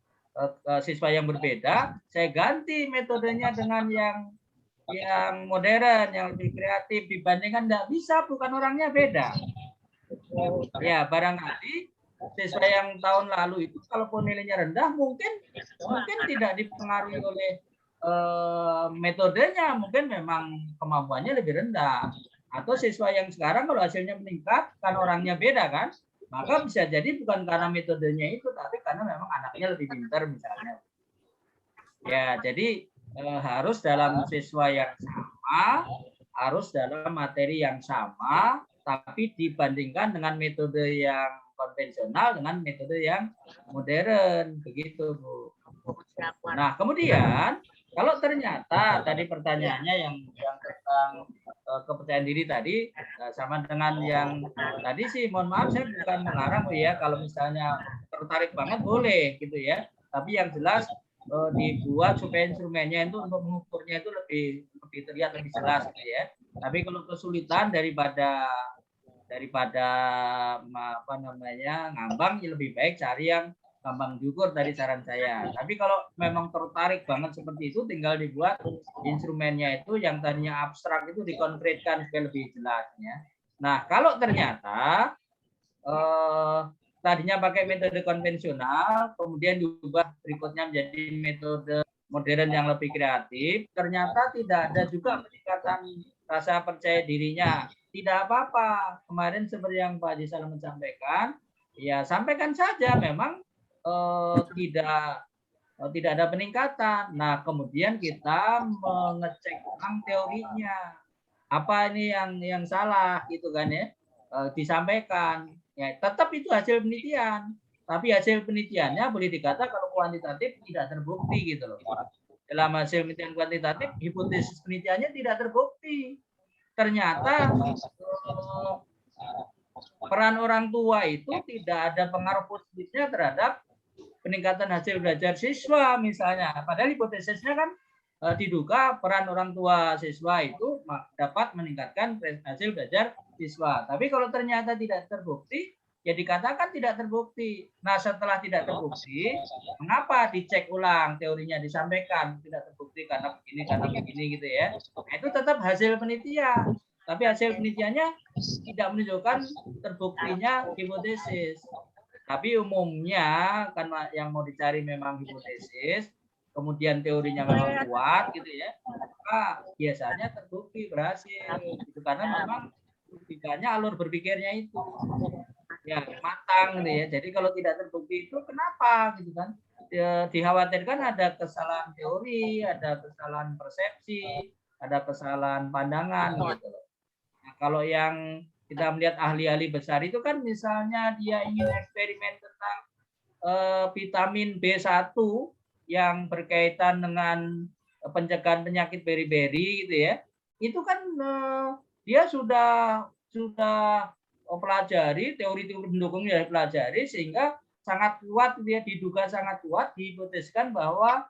S3: siswa yang berbeda, saya ganti metodenya dengan yang modern, yang lebih kreatif, dibandingkan nggak bisa, bukan orangnya beda. Ya, barangkali siswa yang tahun lalu itu kalaupun nilainya rendah mungkin tidak dipengaruhi oleh metodenya, mungkin memang kemampuannya lebih rendah. Atau siswa yang sekarang kalau hasilnya meningkat kan orangnya beda kan, maka bisa jadi bukan karena metodenya itu, tapi karena memang anaknya lebih pintar misalnya. Ya, jadi harus dalam siswa yang sama, harus dalam materi yang sama, tapi dibandingkan dengan metode yang konvensional dengan metode yang modern, begitu Bu. Nah kemudian kalau ternyata tadi pertanyaannya yang tentang kepercayaan diri tadi sama dengan yang tadi sih, mohon maaf saya bukan melarang Bu ya, kalau misalnya tertarik banget boleh gitu ya, tapi yang jelas dibuat supaya instrumennya itu untuk mengukurnya itu lebih terlihat lebih jelas gitu ya. Tapi kalau kesulitan daripada apa namanya ngambang, ya lebih baik cari yang gampang diukur dari saran saya. Tapi kalau memang tertarik banget seperti itu, tinggal dibuat instrumennya itu yang tadinya abstrak itu dikonkretkan supaya lebih jelasnya. Nah kalau ternyata tadinya pakai metode konvensional, kemudian diubah berikutnya menjadi metode modern yang lebih kreatif, ternyata tidak ada juga peningkatan rasa percaya dirinya. Tidak apa-apa. Kemarin seperti yang Pak Haji Salam sampaikan, ya sampaikan saja memang tidak ada peningkatan. Nah, kemudian kita mengecek ulang teorinya. Apa ini yang salah gitu kan ya? Disampaikan. Ya, tetap itu hasil penelitian. Tapi hasil penelitiannya boleh dikata kalau kuantitatif tidak terbukti gitu loh. Dalam hasil penelitian kuantitatif, hipotesis penelitiannya tidak terbukti. Ternyata peran orang tua itu tidak ada pengaruh positifnya terhadap peningkatan hasil belajar siswa misalnya. Padahal hipotesisnya kan diduga peran orang tua siswa itu dapat meningkatkan hasil belajar siswa. Tapi kalau ternyata tidak terbukti, ya dikatakan tidak terbukti. Nah, setelah tidak terbukti, mengapa dicek ulang teorinya, disampaikan tidak terbukti karena begini gitu ya. Nah, itu tetap hasil penelitian. Tapi hasil penelitiannya tidak menunjukkan terbuktinya hipotesis. Tapi umumnya karena yang mau dicari memang hipotesis, kemudian teorinya memang kuat gitu ya, maka biasanya terbukti berhasil gitu, karena memang logikanya, alur berpikirnya itu ya matang gitu ya. Jadi kalau tidak terbukti itu kenapa gitu kan, dikhawatirkan ada kesalahan teori, ada kesalahan persepsi, ada kesalahan pandangan gitu loh. Nah, kalau yang kita melihat ahli-ahli besar itu kan misalnya dia ingin eksperimen tentang vitamin B1 yang berkaitan dengan pencegahan penyakit beri-beri gitu ya. Itu kan dia sudah pelajari, teori-teori pendukungnya pelajari sehingga sangat kuat, dia diduga sangat kuat, dihipotesiskan bahwa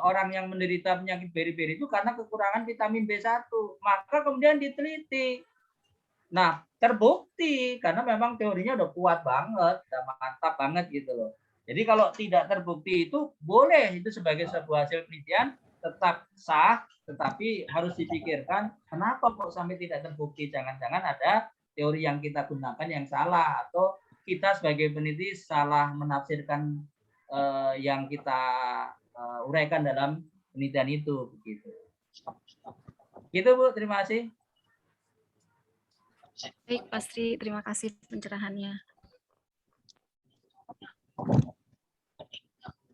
S3: orang yang menderita penyakit beri-beri itu karena kekurangan vitamin B1. Maka kemudian diteliti. Nah, terbukti karena memang teorinya udah kuat banget, udah mantap banget gitu loh. Jadi kalau tidak terbukti itu boleh, itu sebagai sebuah hasil penelitian tetap sah, tetapi harus dipikirkan kenapa kok sampai tidak terbukti. Jangan-jangan ada teori yang kita gunakan yang salah, atau kita sebagai peneliti salah menafsirkan yang kita uraikan dalam penelitian itu begitu. Gitu Bu, terima kasih.
S9: Baik, Pak Sri, terima kasih pencerahannya.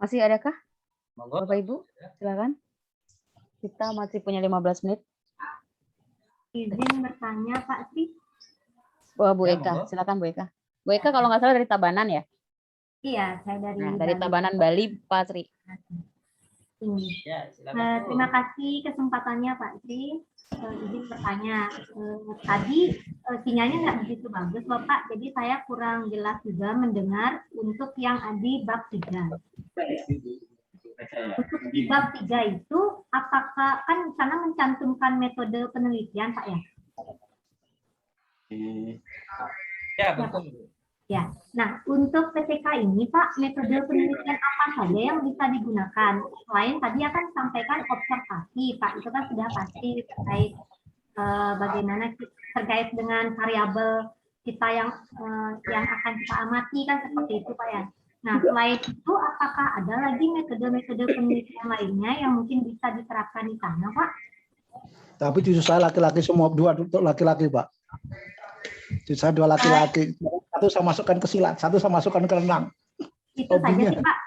S2: Masih adakah?
S3: Monggo.
S2: Bapak Ibu, silakan. Kita masih punya 15 menit.
S11: Izin bertanya Pak Sri.
S2: Wah, Bu Eka, silakan Bu Eka. Bu Eka kalau nggak salah dari Tabanan ya?
S11: Iya, saya dari
S2: dari Tabanan Bali, Pak Sri.
S3: Ya, silakan.
S11: Terima kasih kesempatannya Pak Sri. Izin bertanya, tadi sinyalnya nggak begitu bagus Bapak, jadi saya kurang jelas juga mendengar untuk yang di bab 3. Untuk di bab 3 itu, apakah kan sana mencantumkan metode penelitian Pak ya?
S3: Ya, betul.
S11: Ya, nah untuk PTK ini Pak, metode penelitian apa saja yang bisa digunakan? Selain tadi akan sampaikan observasi Pak, itu kan sudah pasti terkait bagaimana terkait dengan variabel kita yang akan kita amati kan seperti itu Pak ya. Nah selain itu apakah ada lagi metode-metode penelitian lainnya yang mungkin bisa diterapkan di sana Pak?
S8: Tapi justru saya laki-laki semua, dua untuk laki-laki Pak. Jadi saya 2 laki-laki, satu saya masukkan ke silat, satu saya masukkan ke renang.
S11: Itu saja sih Pak.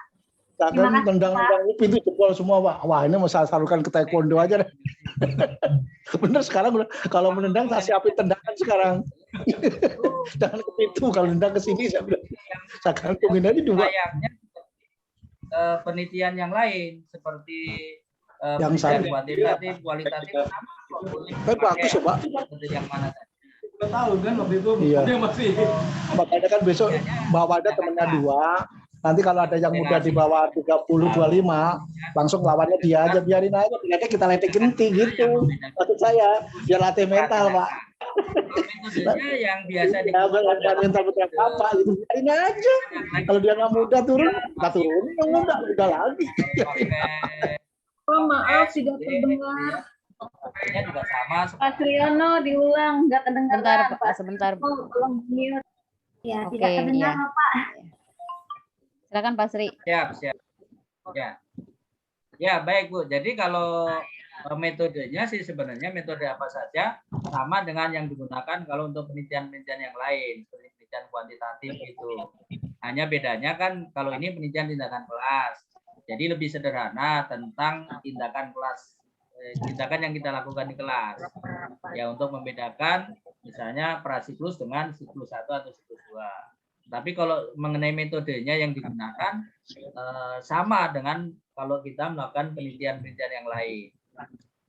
S8: Kan tendang-tendang pintu jebol semua Pak. Wah ini mau saya salurkan ke taekwondo aja deh. Bener sekarang kalau menendang saya siapin tendangan sekarang. Jangan ke pintu, kalau nendang ke sini saya bilang. Saya gantungin aja 2.
S3: Layaknya penelitian yang lain seperti
S8: yang
S3: kuantitatif, kualitatif sama kok boleh.
S8: Bagus ya Pak.
S3: Yang mana?
S8: Kita tahu kan waktu itu masih. Makanya kan besok bawa ada temennya 2. Nanti kalau ada yang muda di bawah 30, 25, langsung lawannya dia aja, biarin aja. Ternyata kita latih genti gitu. Maksud saya, biar latih mental Pak.
S3: Metodenya yang biasa
S8: digunakan mental betul apa gitu, biarin aja. Kalau dia nggak muda turun, kita turunin yang muda lagi.
S4: Oh maaf, tidak terdengar.
S3: Juga sama.
S11: Pak Sriono diulang, nggak kedengaran.
S2: Sebentar Pak, sebentar.
S11: Oh, belum mute. Ya,
S2: Oke,
S11: tidak terdengar,
S2: iya.
S11: Pak.
S2: Silakan Pak Sri.
S3: Siap. Ya, baik Bu. Jadi kalau metodenya sih sebenarnya metode apa saja sama dengan yang digunakan kalau untuk penelitian-penelitian yang lain, seperti penelitian kuantitatif itu. Hanya bedanya kan kalau ini penelitian tindakan kelas. Jadi lebih sederhana tentang tindakan kelas, tindakan yang kita lakukan di kelas. Ya, untuk membedakan misalnya prasiklus dengan siklus 1 atau siklus 2. Tapi kalau mengenai metodenya yang digunakan sama dengan kalau kita melakukan penelitian-penelitian yang lain.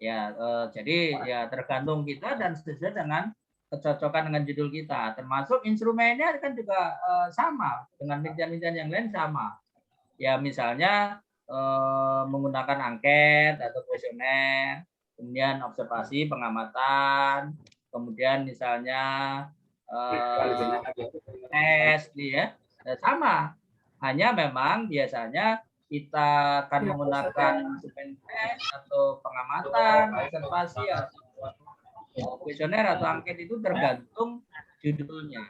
S3: Ya, jadi ya tergantung kita dan sesuai dengan kecocokan dengan judul kita. Termasuk instrumennya kan juga sama dengan penelitian-penelitian yang lain sama. Ya, misalnya menggunakan angket atau kuesioner, kemudian observasi, pengamatan, kemudian misalnya tes, ya, sama. Hanya memang biasanya kita akan menggunakan instrumen tes atau pengamatan, observasi, atau kuesioner atau angket itu tergantung judulnya.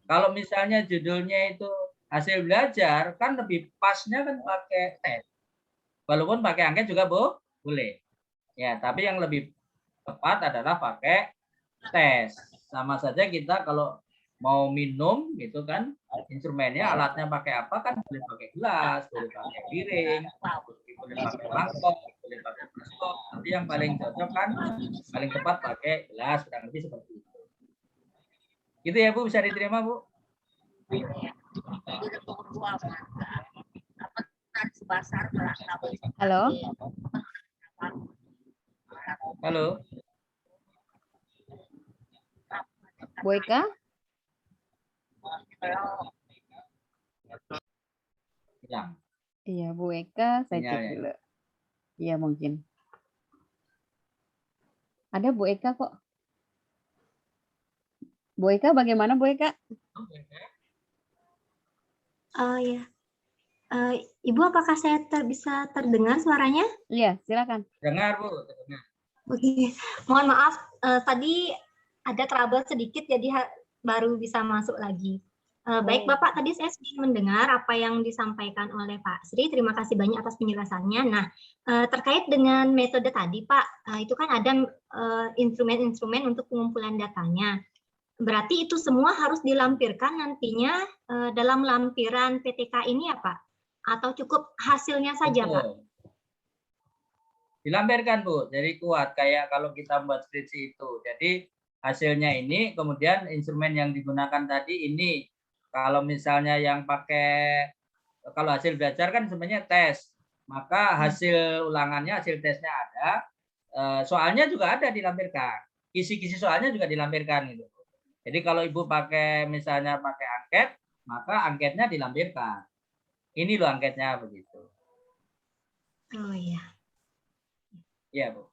S3: Kalau misalnya judulnya itu hasil belajar, kan lebih pasnya kan pakai tes. Walaupun pakai angket juga boleh. Ya, tapi yang lebih tepat adalah pakai tes. Sama saja kita kalau mau minum gitu kan, instrumennya, alatnya pakai apa kan, boleh pakai gelas, boleh pakai piring, boleh pakai mangkok, boleh pakai plastik. Tapi yang paling cocok kan, paling tepat pakai gelas, kurang lebih seperti itu. Gitu ya Bu, bisa diterima Bu?
S2: Halo.
S3: Halo.
S2: Bu Eka?
S3: Hilang.
S2: Iya, Bu Eka, saya cek
S3: Sinyalnya.
S2: dulu. Iya, mungkin. Ada Bu Eka kok. Bu Eka, bagaimana Bu Eka?
S11: Oh ya. Ibu, apakah saya bisa terdengar suaranya?
S2: Iya, silakan.
S3: Dengar Bu. Dengar.
S11: Oke, mohon maaf, tadi ada trouble sedikit, jadi baru bisa masuk lagi. Baik Bapak, tadi saya sudah mendengar apa yang disampaikan oleh Pak Sri. Terima kasih banyak atas penjelasannya. Nah, terkait dengan metode tadi Pak, itu kan ada instrumen-instrumen untuk pengumpulan datanya. Berarti itu semua harus dilampirkan nantinya dalam lampiran PTK ini ya Pak? Atau cukup hasilnya saja Pak?
S3: Dilampirkan Bu, jadi kuat kayak kalau kita buat skripsi itu. Jadi hasilnya ini, kemudian instrumen yang digunakan tadi ini. Kalau misalnya yang pakai, kalau hasil belajar kan sebenarnya tes, maka hasil ulangannya, hasil tesnya ada, soalnya juga ada dilampirkan, kisi-kisi soalnya juga dilampirkan gitu. Jadi kalau Ibu pakai misalnya pakai angket, maka angketnya dilampirkan. Ini loh angketnya begitu.
S11: Oh iya.
S3: Iya Bu.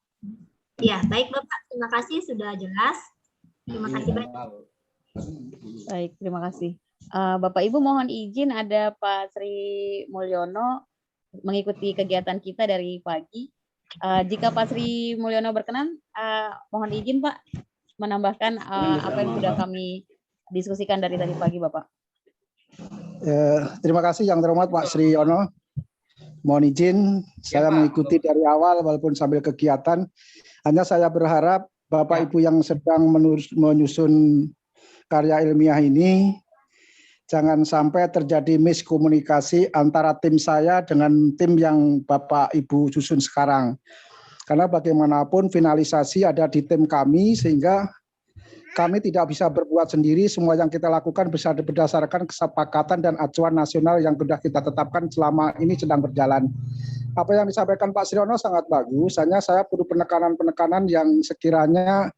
S11: Ya, baik Bapak, terima kasih sudah jelas. Terima kasih banyak.
S2: Baik, terima kasih. Bapak Ibu mohon izin ada Pak Sri Mulyono mengikuti kegiatan kita dari pagi. Jika Pak Sri Mulyono berkenan, mohon izin Pak menambahkan apa yang sudah kami diskusikan dari tadi pagi Bapak.
S8: Terima kasih yang terhormat Pak Sri Yono. Mohon izin saya mengikuti dari awal walaupun sambil kegiatan. Hanya saya berharap Bapak Ibu yang sedang menyusun karya ilmiah ini jangan sampai terjadi miskomunikasi antara tim saya dengan tim yang Bapak Ibu susun sekarang. Karena bagaimanapun finalisasi ada di tim kami sehingga kami tidak bisa berbuat sendiri. Semua yang kita lakukan bisa berdasarkan kesepakatan dan acuan nasional yang sudah kita tetapkan selama ini sedang berjalan. Apa yang disampaikan Pak Sriono sangat bagus. Hanya saya perlu penekanan-penekanan yang sekiranya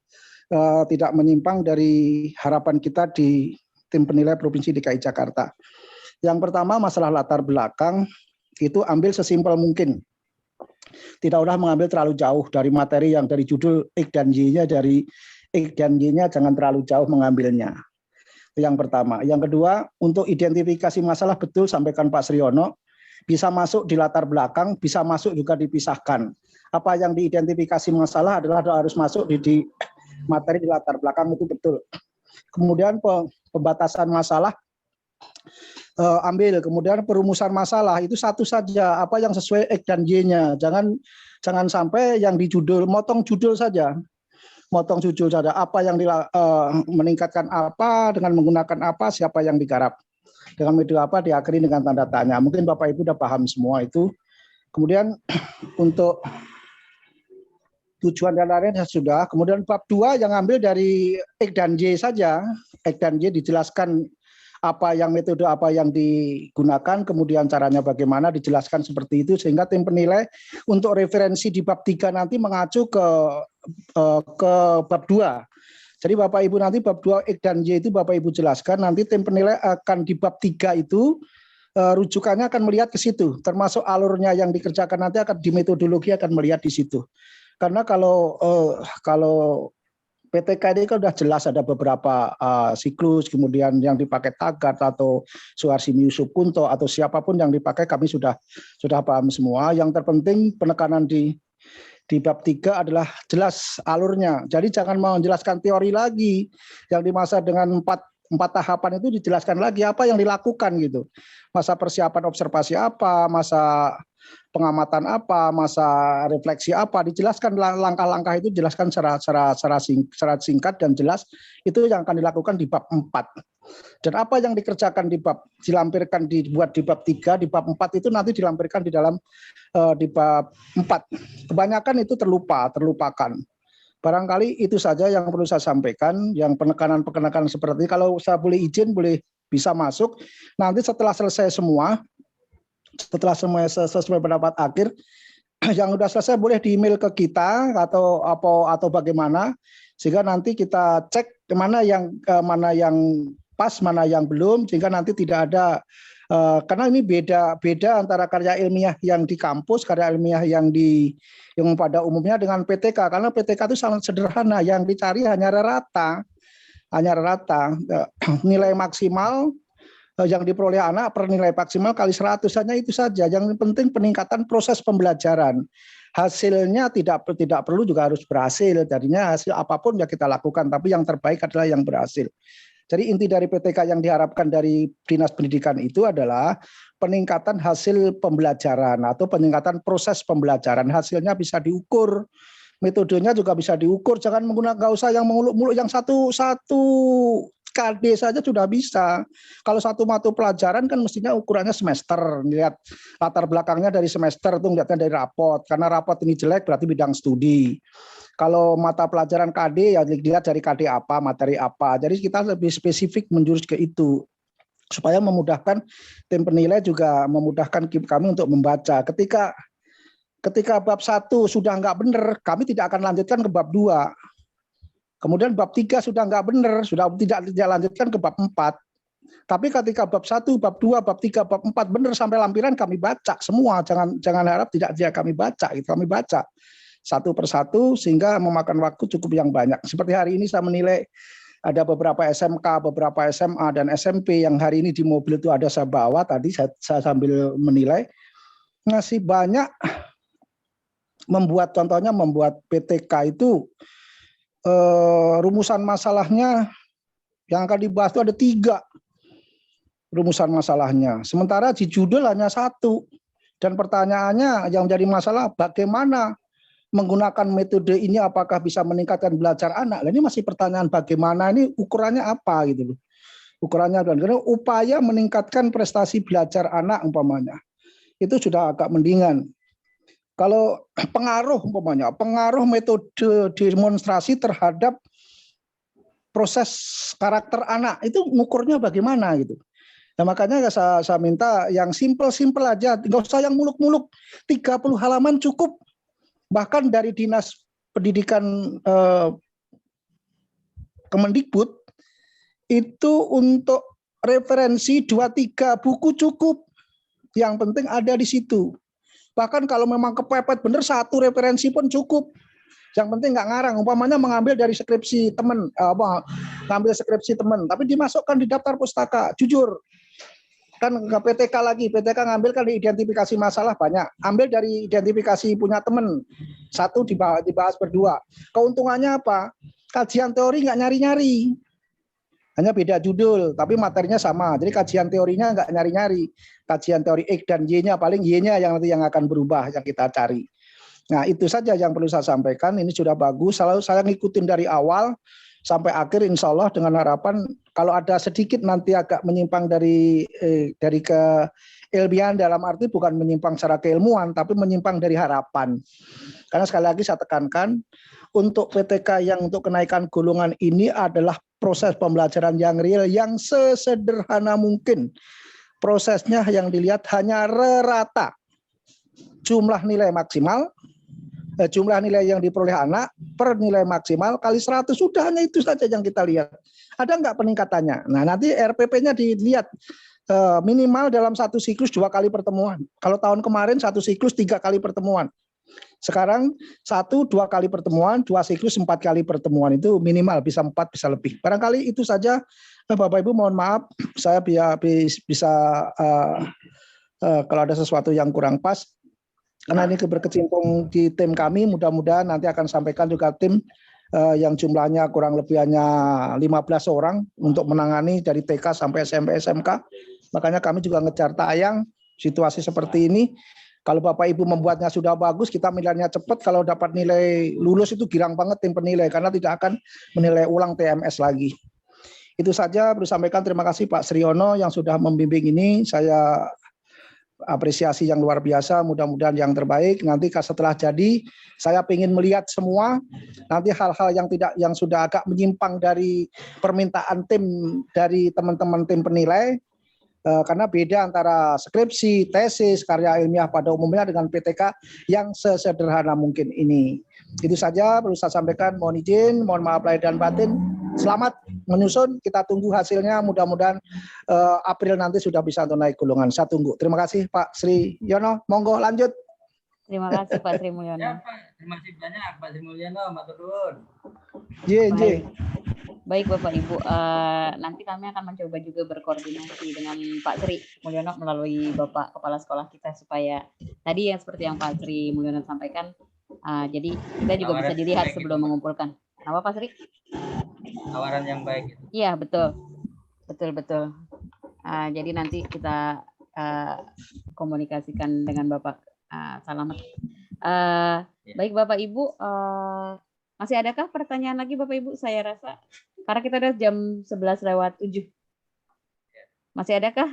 S8: tidak menyimpang dari harapan kita di tim penilai Provinsi DKI Jakarta. Yang pertama masalah latar belakang itu ambil sesimpel mungkin. Tidak usah mengambil terlalu jauh dari materi yang dari judul X dan Y-nya, dari X dan Y-nya jangan terlalu jauh mengambilnya. Itu yang pertama. Yang kedua, untuk identifikasi masalah betul sampaikan Pak Sriono, bisa masuk di latar belakang, bisa masuk juga dipisahkan. Apa yang diidentifikasi masalah adalah harus masuk di materi di latar belakang, itu betul. Kemudian pembatasan masalah ambil. Kemudian perumusan masalah itu satu saja, apa yang sesuai X dan Y-nya. Jangan sampai yang di judul, motong judul saja. Motong judul saja, apa yang meningkatkan apa, dengan menggunakan apa, siapa yang digarap. Dengan metode apa, diakhiri dengan tanda tanya. Mungkin Bapak Ibu sudah paham semua itu. Kemudian untuk tujuan dan lain-lain sudah. Kemudian bab 2 yang ambil dari X dan Y saja. X dan Y dijelaskan apa yang metode apa yang digunakan, kemudian caranya bagaimana, dijelaskan seperti itu, sehingga tim penilai untuk referensi di bab 3 nanti mengacu ke bab 2. Jadi Bapak Ibu nanti bab 2 X dan Y itu Bapak Ibu jelaskan, nanti tim penilai akan di bab 3 itu rujukannya akan melihat ke situ, termasuk alurnya yang dikerjakan nanti akan di metodologi akan melihat di situ. Karena kalau PTK ini kan sudah jelas ada beberapa siklus, kemudian yang dipakai Taggart atau Suharsi Yusuf Kunto atau siapapun yang dipakai kami sudah paham semua. Yang terpenting penekanan di bab 3 adalah jelas alurnya. Jadi jangan mau menjelaskan teori lagi yang dimasak dengan empat tahapan itu dijelaskan lagi apa yang dilakukan gitu. Masa persiapan observasi apa, masa pengamatan apa, masa refleksi apa, dijelaskan langkah-langkah itu dijelaskan secara singkat dan jelas itu yang akan dilakukan di bab 4. Dan apa yang dikerjakan dilampirkan dibuat di bab 3, di bab 4 itu nanti dilampirkan di bab 4. Kebanyakan itu terlupakan. Barangkali itu saja yang perlu saya sampaikan, yang penekanan seperti kalau saya boleh izin boleh bisa masuk. Nanti setelah selesai semua, sesuai pendapat akhir, yang sudah selesai boleh di email ke kita atau bagaimana, sehingga nanti kita cek mana yang pas, mana yang belum, sehingga nanti tidak ada karena ini beda antara karya ilmiah yang di kampus, karya ilmiah yang pada umumnya dengan PTK, karena PTK itu sangat sederhana, yang dicari hanya rata nilai maksimal yang diperoleh anak per nilai maksimal kali 100, hanya itu saja. Yang penting peningkatan proses pembelajaran. Hasilnya tidak perlu juga harus berhasil. Jadinya hasil apapun ya kita lakukan, tapi yang terbaik adalah yang berhasil. Jadi inti dari PTK yang diharapkan dari Dinas Pendidikan itu adalah peningkatan hasil pembelajaran atau peningkatan proses pembelajaran. Hasilnya bisa diukur, metodenya juga bisa diukur. Jangan menggunakan, nggak usah yang muluk-muluk, yang satu KD saja sudah bisa. Kalau satu mata pelajaran kan mestinya ukurannya semester. Lihat latar belakangnya dari semester itu, lihatnya dari rapot. Karena rapot ini jelek berarti bidang studi. Kalau mata pelajaran KD ya dilihat dari KD apa, materi apa. Jadi kita lebih spesifik menjurus ke itu. Supaya memudahkan tim penilai, juga memudahkan kami untuk membaca. Ketika bab 1 sudah nggak benar, kami tidak akan lanjutkan ke bab 2. Kemudian bab 3 sudah nggak benar, sudah tidak lanjutkan ke bab 4. Tapi ketika bab 1, bab 2, bab 3, bab 4 benar sampai lampiran kami baca semua. Jangan harap tidak kami baca, itu kami baca satu persatu sehingga memakan waktu cukup yang banyak. Seperti hari ini saya menilai ada beberapa SMK, beberapa SMA dan SMP yang hari ini di mobil itu ada saya bawa tadi, saya sambil menilai, ngasih banyak contohnya membuat PTK itu rumusan masalahnya yang akan dibahas itu ada 3 rumusan masalahnya. Sementara di judul hanya 1. Dan pertanyaannya yang menjadi masalah bagaimana menggunakan metode ini, apakah bisa meningkatkan belajar anak. Nah, ini masih pertanyaan bagaimana, ini ukurannya apa gitu loh. Ukurannya karena upaya meningkatkan prestasi belajar anak umpamanya. Itu sudah agak mendingan. Kalau pengaruh metode demonstrasi terhadap proses karakter anak itu ngukurnya bagaimana gitu. Nah, makanya saya minta yang simple aja, nggak usah yang muluk-muluk. 30 halaman cukup. Bahkan dari Dinas Pendidikan Kemendikbud itu untuk referensi 2-3 buku cukup. Yang penting ada di situ. Bahkan kalau memang kepepet bener 1 referensi pun cukup. Yang penting nggak ngarang. Umpamanya mengambil dari skripsi teman, ngambil skripsi teman, tapi dimasukkan di daftar pustaka. Jujur, kan nggak PTK lagi. PTK ngambil kan di identifikasi masalah banyak. Ambil dari identifikasi punya teman. 1 dibahas berdua. Keuntungannya apa? Kajian teori nggak nyari-nyari. Hanya beda judul, tapi materinya sama. Jadi kajian teorinya nggak nyari-nyari. Kajian teori X dan Y-nya, paling Y-nya yang nanti yang akan berubah, yang kita cari. Nah, itu saja yang perlu saya sampaikan. Ini sudah bagus. Selalu saya ngikutin dari awal sampai akhir, insya Allah dengan harapan kalau ada sedikit nanti agak menyimpang dari keilmiahan, dalam arti bukan menyimpang secara keilmuan, tapi menyimpang dari harapan. Karena sekali lagi saya tekankan, untuk PTK yang untuk kenaikan golongan ini adalah proses pembelajaran yang real, yang sesederhana mungkin. Prosesnya yang dilihat hanya rata. Jumlah nilai maksimal, jumlah nilai yang diperoleh anak per nilai maksimal kali 100, sudah hanya itu saja yang kita lihat. Ada nggak peningkatannya? Nah, nanti RPP-nya dilihat minimal dalam satu siklus 2 kali pertemuan. Kalau tahun kemarin satu siklus 3 kali pertemuan. Sekarang 1-2 kali pertemuan, 2 siklus 4 kali pertemuan, itu minimal, bisa 4, bisa lebih. Barangkali itu saja, Bapak Ibu, mohon maaf saya bisa kalau ada sesuatu yang kurang pas, karena ini berkecimpung di tim kami, mudah-mudahan nanti akan sampaikan juga tim yang jumlahnya kurang lebih hanya 15 orang untuk menangani dari TK sampai SMP SMK. Makanya kami juga ngejar tayang situasi seperti ini. Kalau Bapak Ibu membuatnya sudah bagus, kita milihnya cepat. Kalau dapat nilai lulus itu girang banget tim penilai, karena tidak akan menilai ulang TMS lagi. Itu saja perlu sampaikan. Terima kasih Pak Sriono yang sudah membimbing ini. Saya apresiasi yang luar biasa. Mudah-mudahan yang terbaik. Nanti setelah jadi, saya ingin melihat semua. Nanti hal-hal yang sudah agak menyimpang dari permintaan tim dari teman-teman tim penilai. Karena beda antara skripsi, tesis, karya ilmiah pada umumnya dengan PTK yang sesederhana mungkin ini. Itu saja perlu saya sampaikan. Mohon izin, mohon maaf lahir dan batin. Selamat menyusun, kita tunggu hasilnya. Mudah-mudahan April nanti sudah bisa untuk naik golongan. Saya tunggu. Terima kasih Pak Sri Yono. Monggo lanjut.
S2: Terima kasih Pak Sri Mulyono.
S3: Ya, Pak. Terima kasih banyak Pak Sri Mulyono. Matur nuwun.
S2: Baik Bapak Ibu, nanti kami akan mencoba juga berkoordinasi dengan Pak Sri Mulyono melalui Bapak Kepala Sekolah kita, supaya tadi yang seperti yang Pak Sri Mulyono sampaikan, jadi kita juga bisa dilihat sebelum mengumpulkan. Apa Pak Sri?
S3: Tawaran yang baik.
S2: Iya, betul. Jadi nanti kita komunikasikan dengan Bapak Salamet. Baik Bapak Ibu, masih adakah pertanyaan lagi Bapak Ibu? Saya rasa karena kita udah jam 11:07. Masih adakah?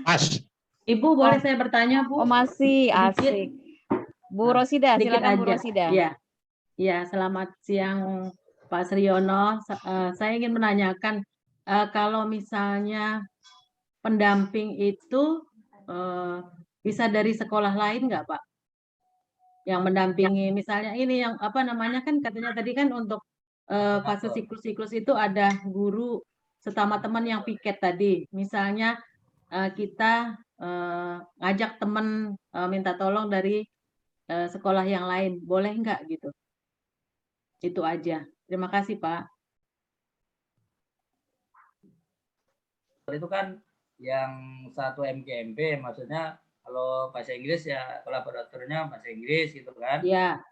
S12: Ibu boleh saya bertanya, Bu?
S2: Oh, masih. Asik. Bu Rosida, silakan Bu Rosida.
S12: Iya, selamat siang Pak Sriono. Saya ingin menanyakan, kalau misalnya pendamping itu bisa dari sekolah lain nggak, Pak? Yang mendampingi, misalnya ini yang apa namanya, kan katanya tadi kan untuk fase siklus-siklus itu ada guru serta teman yang piket tadi. Misalnya kita ngajak teman minta tolong dari sekolah yang lain, boleh nggak gitu? Itu aja. Terima kasih Pak.
S3: Itu kan yang satu MGMP, maksudnya kalau bahasa Inggris ya kolaboratornya bahasa Inggris gitu kan?
S12: Iya.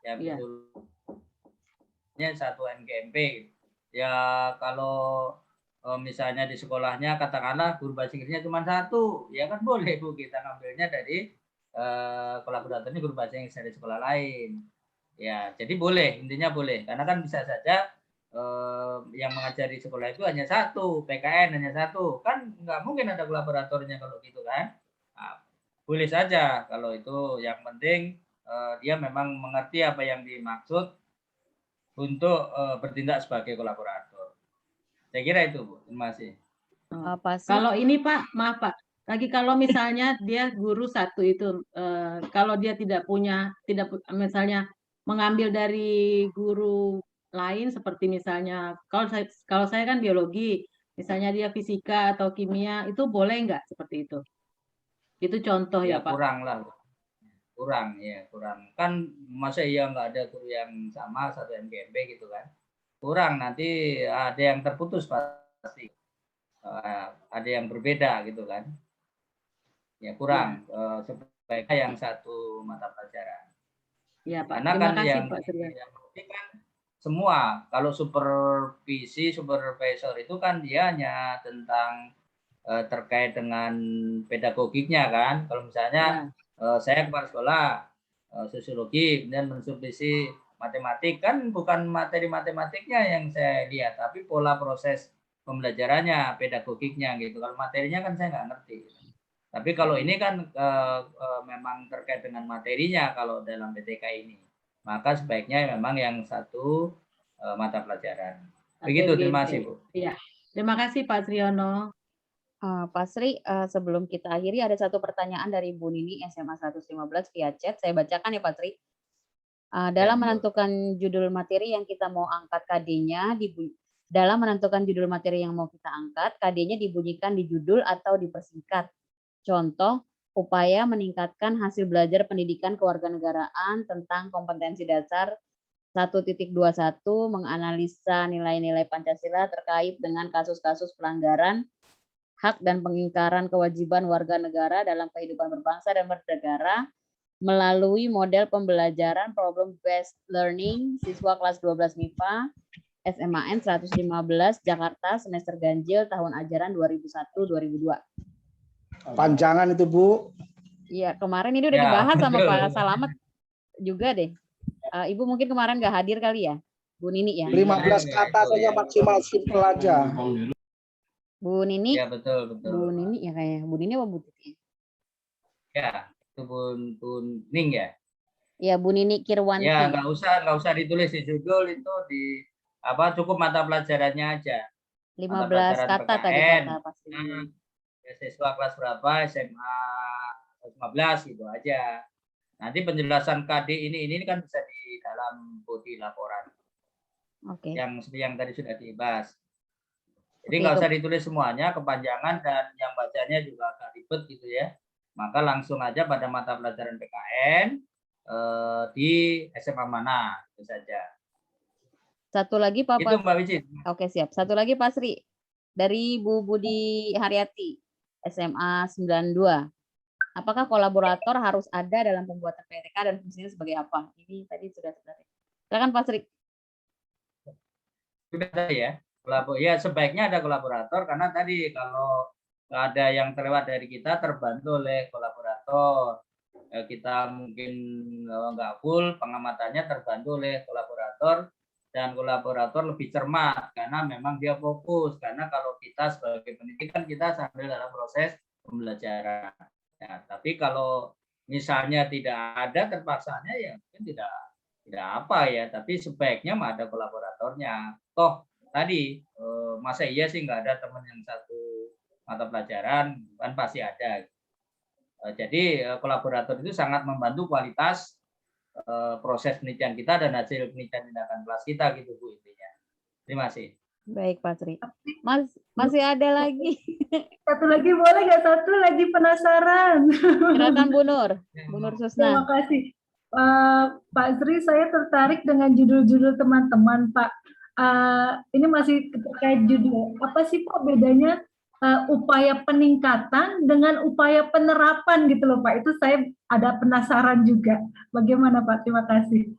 S3: Ya, satu MGMP. Ya kalau misalnya di sekolahnya katakanlah guru bahasa Inggrisnya cuma 1, ya kan boleh Bu, kita ngambilnya dari kolaboratornya guru bahasa Inggris dari sekolah lain. Ya, jadi boleh, intinya boleh. Karena kan bisa saja yang mengajari sekolah itu hanya 1, PKN hanya 1. Kan nggak mungkin ada kolaboratornya kalau gitu kan. Nah, boleh saja kalau itu, yang penting dia memang mengerti apa yang dimaksud untuk bertindak sebagai kolaborator. Saya kira itu, Bu. Terima kasih.
S12: Kalau ini Pak, maaf Pak, lagi kalau misalnya dia guru 1 itu, kalau dia tidak misalnya mengambil dari guru lain, seperti misalnya kalau saya kan biologi, misalnya dia fisika atau kimia, itu boleh nggak seperti itu? Itu contoh ya Pak.
S3: Kurang lah. Kurang. Kan masa iya nggak ada guru yang sama satu MGMP gitu kan? Kurang, nanti ada yang terputus pasti. Ada yang berbeda gitu kan? Ya kurang. Sebaiknya yang satu mata pelajaran.
S12: Iya Pak.
S3: Karena
S12: Terima
S3: kan
S12: kasih
S3: yang
S12: Pak Surya.
S3: penting kan semua. Kalau supervisi, supervisor itu kan dia hanya tentang terkait dengan pedagogiknya kan. Kalau misalnya saya kepala sekolah sosiologi, kemudian mensupervisi matematik, kan bukan materi matematiknya yang saya lihat, tapi pola proses pembelajarannya, pedagogiknya gitu. Kalau materinya kan saya nggak ngerti. Tapi kalau ini kan memang terkait dengan materinya kalau dalam PTK ini, maka sebaiknya memang yang satu mata pelajaran. Begitu, terima kasih Bu.
S12: Iya, terima kasih Pak Sriono.
S2: Pak Sri, sebelum kita akhiri ada satu pertanyaan dari Bu Nini SMA 115 via chat. Saya bacakan ya Pak Sri. Dalam menentukan judul materi yang kita mau angkat KD-nya, dalam menentukan judul materi yang mau kita angkat, KD-nya dibunyikan di judul atau dipersingkat. Contoh, upaya meningkatkan hasil belajar pendidikan kewarganegaraan tentang kompetensi dasar 1.21 menganalisa nilai-nilai Pancasila terkait dengan kasus-kasus pelanggaran hak dan pengingkaran kewajiban warga negara dalam kehidupan berbangsa dan bernegara melalui model pembelajaran problem based learning siswa kelas 12 MIPA SMAN 115 Jakarta semester ganjil tahun ajaran 2001-2002.
S8: Panjangan itu Bu.
S2: Iya, kemarin ini udah dibahas sama Pak Salamet juga deh. Ibu mungkin kemarin nggak hadir kali ya, Bu Nini ya.
S8: 15 kata saja maksimal, simple aja.
S2: Bu Nini.
S3: Ya betul.
S2: Bu Nini ya kayaknya. Bu Nini apa Bu Titi?
S3: Ya, itu Bu Ning ya.
S2: Ya, Bu Nini Kirwanti.
S3: Ya, nggak usah ditulis di judul itu di apa, cukup mata pelajarannya aja.
S2: 15 kata PKN, tadi kata pasti.
S3: Siswa kelas berapa, SMA 15 gitu aja. Nanti penjelasan KD ini kan bisa di dalam body laporan.
S2: Oke.
S3: Yang tadi sudah dibahas. Jadi nggak usah ditulis semuanya, kepanjangan dan yang bacanya juga agak ribet gitu ya. Maka langsung aja pada mata pelajaran PKN di SMA mana itu saja.
S2: Satu lagi Pak.
S3: Itu Mbak Wici.
S2: Oke siap. Satu lagi Pak Sri dari Bu Budi Haryati SMA 92. Apakah kolaborator harus ada dalam pembuatan PTK dan fungsinya sebagai apa? Ini tadi sudah sebenarnya. Silakan Pak Sri.
S3: Sudah tadi ya. Ya sebaiknya ada kolaborator karena tadi kalau ada yang terlewat dari kita terbantu oleh kolaborator. Kita mungkin nggak full pengamatannya terbantu oleh kolaborator dan kolaborator lebih cermat karena memang dia fokus karena kalau kita sebagai pendidikan kita sambil dalam proses pembelajaran. Ya, tapi kalau misalnya tidak ada terpaksanya ya mungkin tidak apa ya, tapi sebaiknya ada kolaboratornya. Toh tadi masa iya sih nggak ada teman yang satu mata pelajaran, kan pasti ada. Jadi kolaborator itu sangat membantu kualitas proses penelitian kita dan hasil penelitian tindakan kelas kita gitu Bu intinya. Terima kasih.
S2: Baik Pak Sri. Masih ada lagi.
S4: Satu lagi boleh nggak? Satu lagi penasaran.
S2: Silakan Bu Nur. Bu Nur Susna.
S4: Terima kasih. Pak Sri, saya tertarik dengan judul-judul teman-teman Pak. Ini masih terkait judul. Apa sih Pak bedanya upaya peningkatan dengan upaya penerapan gitu loh Pak? Itu saya ada penasaran juga. Bagaimana Pak? Terima kasih.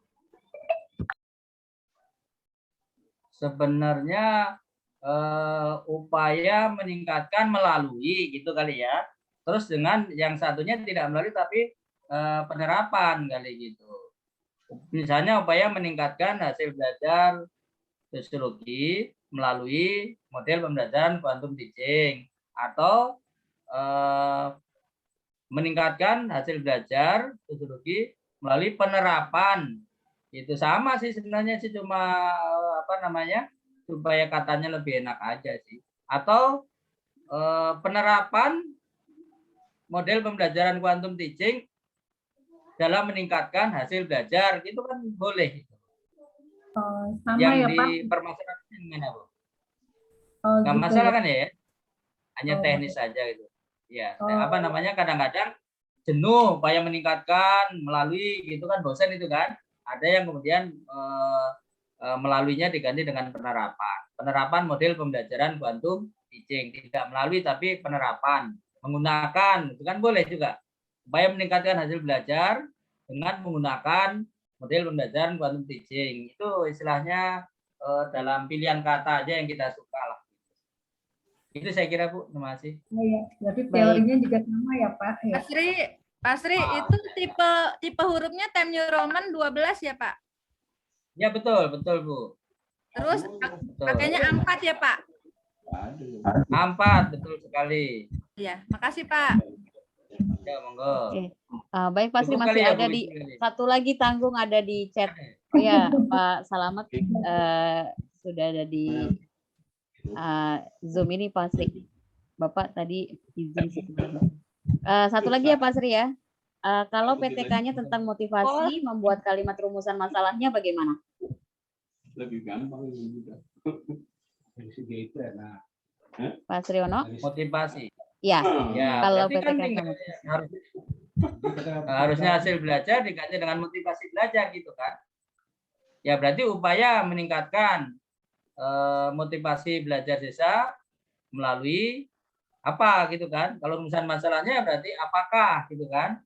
S3: Sebenarnya upaya meningkatkan melalui gitu kali ya. Terus dengan yang satunya tidak melalui tapi penerapan kali gitu. Misalnya upaya meningkatkan hasil belajar sosiologi melalui model pembelajaran quantum teaching atau meningkatkan hasil belajar sosiologi melalui penerapan. Itu sama sih sebenarnya sih, cuma apa namanya supaya katanya lebih enak aja sih. Atau penerapan model pembelajaran quantum teaching dalam meningkatkan hasil belajar itu kan boleh.
S4: Sama
S3: yang
S4: ya Pak.
S3: dipermasalahkan gimana Bu?
S4: Gitu
S3: Nggak masalah
S4: ya.
S3: kan ya? Hanya teknis saja gitu. Ya, apa namanya kadang-kadang jenuh upaya meningkatkan melalui gitu kan bosan itu kan. Ada yang kemudian melaluinya diganti dengan penerapan. Penerapan model pembelajaran quantum teaching, tidak melalui tapi penerapan. Menggunakan itu kan boleh juga. Upaya meningkatkan hasil belajar dengan menggunakan model pembelajaran quantum teaching. Itu istilahnya dalam pilihan kata aja yang kita suka lah. Itu saya kira Bu, terima kasih.
S4: Oh ya, berarti teorinya juga sama ya Pak. Ya.
S13: Pak Sri itu tipe hurufnya Times New Roman 12 ya Pak?
S3: Ya betul Bu.
S13: Terus pakainya A4 ya Pak?
S3: A4, betul sekali.
S13: Iya, makasih Pak.
S3: Ya, monggo.
S2: Oke. Baik Pak Sri,
S3: Cukup
S2: masih
S3: kali ya,
S2: ada
S3: Bu,
S2: di
S3: ini.
S2: satu lagi tanggung ada di chat. Oh ya, Pak Salamet sudah ada di Zoom ini Pak Sri. Bapak tadi izin sebelumnya. Satu lagi ya Pak Sri ya. Kalau PTK-nya tentang motivasi, membuat kalimat rumusan masalahnya bagaimana?
S14: Lebih gampang, lebih mudah.
S2: Pak Sriono?
S3: Motivasi.
S2: Ya, kalau
S3: berarti kan
S2: PTK
S3: harusnya hasil belajar dikaitkan dengan motivasi belajar gitu kan. Ya berarti upaya meningkatkan motivasi belajar siswa melalui apa gitu kan. Kalau rumusan masalahnya berarti apakah gitu kan.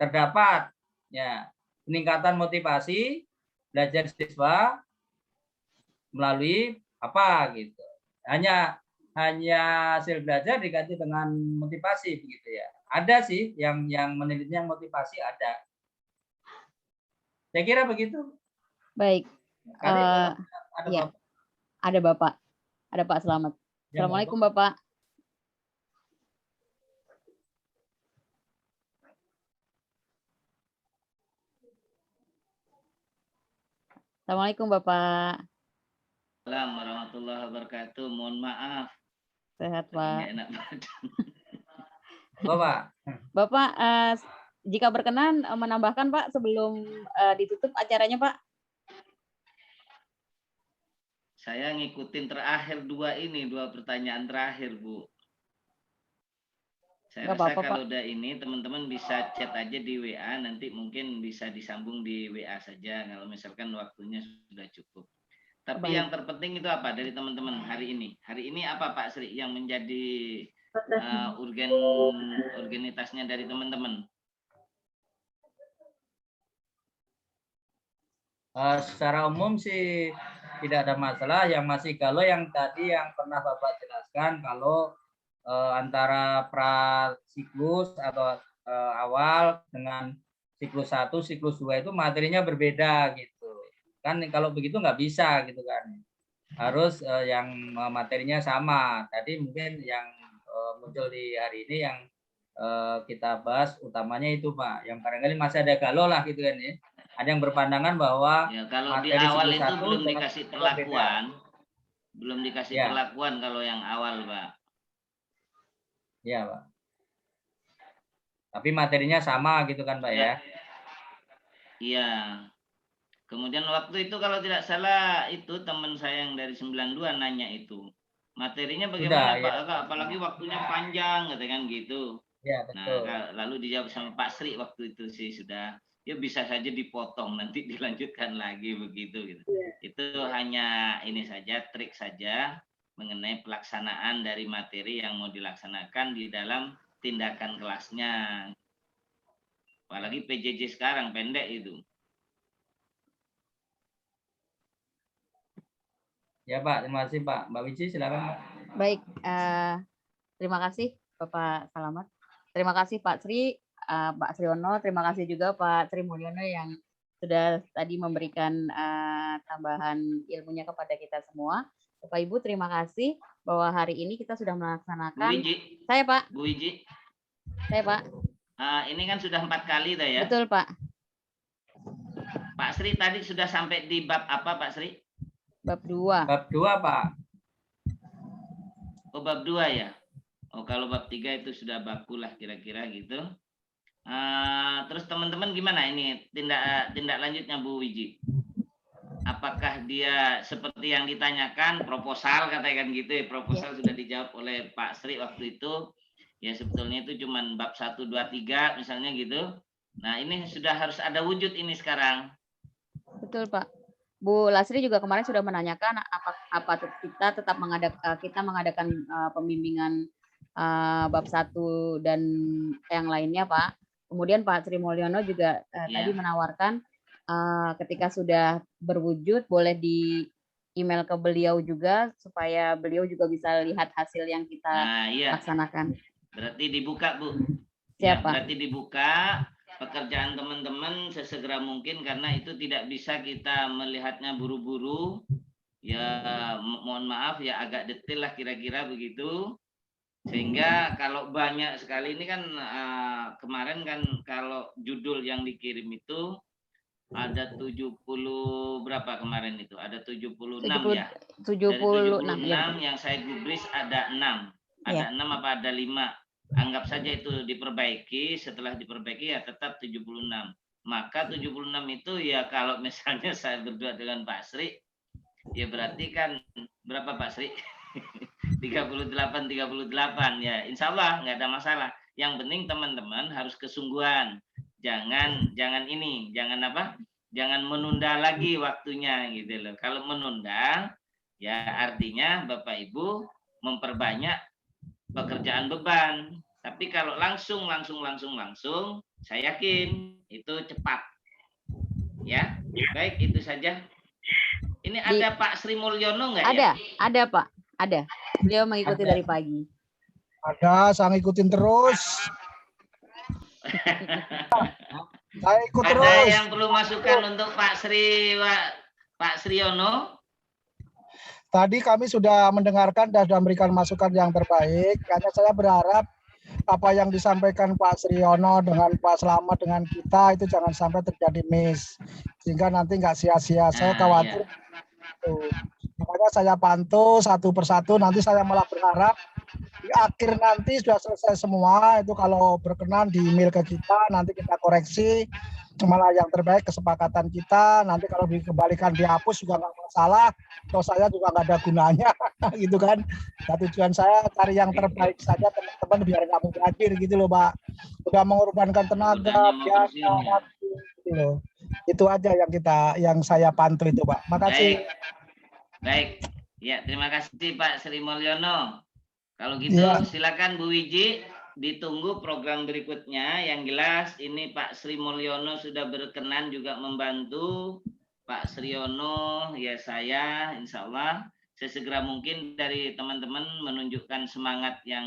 S3: Terdapat ya peningkatan motivasi belajar siswa melalui apa gitu. Hanya hasil belajar diganti dengan motivasi begitu ya. Ada sih yang menelitinya motivasi ada. Saya kira begitu.
S2: Baik.
S3: Ada
S2: ya. Ada Bapak. Ada Pak Slamet.
S3: Ya,
S2: Assalamualaikum Bapak. Assalamualaikum Bapak.
S15: Assalamualaikum warahmatullahi wabarakatuh. Mohon maaf.
S2: Sehat Pak.
S15: Enak badan.
S2: Bapak, jika berkenan menambahkan Pak sebelum ditutup acaranya Pak.
S15: Saya ngikutin terakhir dua pertanyaan terakhir Bu. Saya rasa kalau udah ini teman-teman bisa chat aja di WA, nanti mungkin bisa disambung di WA saja kalau misalkan waktunya sudah cukup. Tapi yang terpenting itu apa dari teman-teman hari ini? Hari ini apa Pak Sri yang menjadi urgenitasnya dari teman-teman?
S3: Secara umum sih tidak ada masalah. Yang masih kalau yang tadi yang pernah Bapak jelaskan kalau antara prasiklus atau awal dengan siklus 1, siklus 2 itu materinya berbeda gitu. Kan kalau begitu nggak bisa gitu kan. Harus yang materinya sama. Tadi mungkin yang muncul di hari ini yang kita bahas utamanya itu Pak. Yang barangkali masih ada galau lah gitu kan ya. Ada yang berpandangan bahwa
S15: ya, kalau di awal itu belum dikasih perlakuan, perlakuan kalau yang awal Pak.
S3: Iya Pak. Tapi materinya sama gitu kan Pak ya?
S15: Iya. Kemudian waktu itu kalau tidak salah itu teman saya yang dari 92 nanya itu. Materinya bagaimana Pak? Ya. Apalagi waktunya panjang katakan gitu.
S3: Ya, betul.
S15: Nah, lalu dijawab sama Pak Sri waktu itu sih sudah ya bisa saja dipotong nanti dilanjutkan lagi begitu gitu. Ya. Itu hanya ini saja trik saja mengenai pelaksanaan dari materi yang mau dilaksanakan di dalam tindakan kelasnya. Apalagi PJJ sekarang pendek itu.
S3: Ya Pak, terima kasih Pak. Mbak Wici silakan Pak.
S2: Baik, terima kasih Bapak Salamet. Terima kasih Pak Sri, Pak Sriono. Terima kasih juga Pak Sri Mulyono yang sudah tadi memberikan tambahan ilmunya kepada kita semua. Bapak Ibu terima kasih bahwa hari ini kita sudah melaksanakan.
S15: Bu Wiji.
S2: Saya Pak.
S15: Bu Wiji.
S2: Saya Pak.
S15: Ini kan sudah 4 kali tuh ya.
S2: Betul Pak.
S15: Pak Sri tadi sudah sampai di bab apa Pak Sri?
S2: Bab 2.
S3: Bab 2 Pak.
S15: Oh bab 2 ya. Oh kalau bab 3 itu sudah baku lah kira-kira gitu. Terus teman-teman gimana ini tindak lanjutnya Bu Wiji? Apakah dia seperti yang ditanyakan proposal katakan gitu ya, proposal sudah dijawab oleh Pak Sri waktu itu ya sebetulnya itu cuman bab 1, 2, 3 misalnya gitu. Nah ini sudah harus ada wujud ini sekarang.
S2: Betul Pak. Bu Lasri juga kemarin sudah menanyakan apa kita tetap mengadakan pembimbingan bab 1 dan yang lainnya Pak Kemudian Pak Sri Mulyono juga tadi menawarkan ketika sudah berwujud boleh di email ke beliau juga supaya beliau juga bisa lihat hasil yang kita laksanakan.
S15: Berarti dibuka, Bu.
S2: Siapa?
S15: Ya, berarti dibuka pekerjaan teman-teman sesegera mungkin karena itu tidak bisa kita melihatnya buru-buru. Ya, mohon maaf ya agak detail lah kira-kira begitu. Sehingga kalau banyak sekali ini kan kemarin kan kalau judul yang dikirim itu ada 70 berapa kemarin itu? Ada 76 ya.
S2: 76
S15: Dari 76
S2: ya.
S15: yang saya gubris ada 6. Ada 6 apa ada 5? Anggap saja itu diperbaiki, setelah diperbaiki ya tetap 76. Maka 76 itu ya kalau misalnya saya berdua dengan Pak Sri, ya berarti kan berapa Pak Sri? 38 ya. Insya Allah nggak ada masalah. Yang penting teman-teman harus kesungguhan. Jangan menunda lagi waktunya gitu loh. Kalau menunda ya artinya Bapak Ibu memperbanyak pekerjaan beban. Tapi kalau langsung saya yakin itu cepat. Ya. Baik, itu saja. Ini ada Pak Sri Mulyono nggak ya?
S2: Ada Pak, ada. Beliau mengikuti dari pagi.
S8: Ada, saya ngikutin terus. Saya ikut terus.
S15: Ada yang perlu masukan untuk Pak Sriono?
S8: Tadi kami sudah mendengarkan dan sudah memberikan masukan yang terbaik. Karena saya berharap apa yang disampaikan Pak Sriono dengan Pak Slamet dengan kita itu jangan sampai terjadi miss. Sehingga nanti nggak sia-sia. Saya khawatir. Makanya saya pantau satu persatu. Nanti saya malah berharap di akhir nanti sudah selesai semua. Itu kalau berkenan di email ke kita, nanti kita koreksi. Malah yang terbaik kesepakatan kita. Nanti kalau dikembalikan dihapus juga nggak masalah. Kalau saya juga nggak ada gunanya, gitu kan. Nah, tujuan saya cari yang terbaik saja teman-teman biar nggak mubazir gitu loh, Pak. Udah mengorbankan tenaga, biaya, waktu, gitu loh. Itu aja yang saya pantau itu, Pak. Makasih.
S15: Baik. Ya, terima kasih Pak Sri Mulyono. Kalau gitu silakan Bu Wiji, ditunggu program berikutnya. Yang jelas ini Pak Sri Mulyono sudah berkenan juga membantu Pak Sriono, ya saya insya Allah sesegera mungkin dari teman-teman menunjukkan semangat yang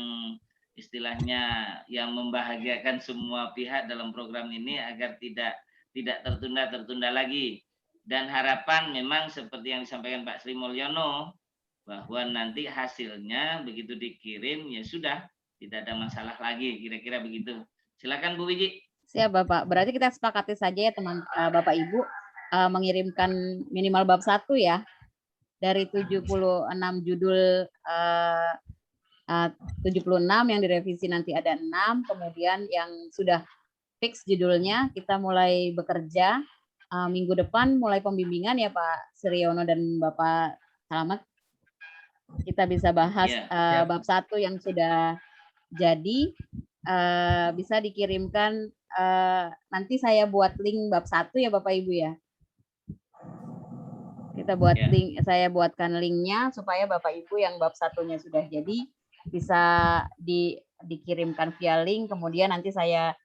S15: istilahnya yang membahagiakan semua pihak dalam program ini agar tidak tertunda lagi. Dan harapan memang seperti yang disampaikan Pak Sri Mulyono bahwa nanti hasilnya begitu dikirim ya sudah tidak ada masalah lagi, kira-kira begitu. Silakan Bu Wiji.
S2: Siap Bapak. Berarti kita sepakati saja ya teman Bapak Ibu mengirimkan minimal bab 1 ya. Dari 76 judul 76 yang direvisi nanti ada 6, kemudian yang sudah fix judulnya kita mulai bekerja minggu depan mulai pembimbingan ya Pak Sriono dan Bapak Slamet. Kita bisa bahas bab 1 yang sudah jadi bisa dikirimkan nanti saya buat link bab 1 ya Bapak Ibu ya. Kita buat link, saya buatkan linknya supaya Bapak Ibu yang bab 1-nya sudah jadi bisa dikirimkan via link, kemudian nanti saya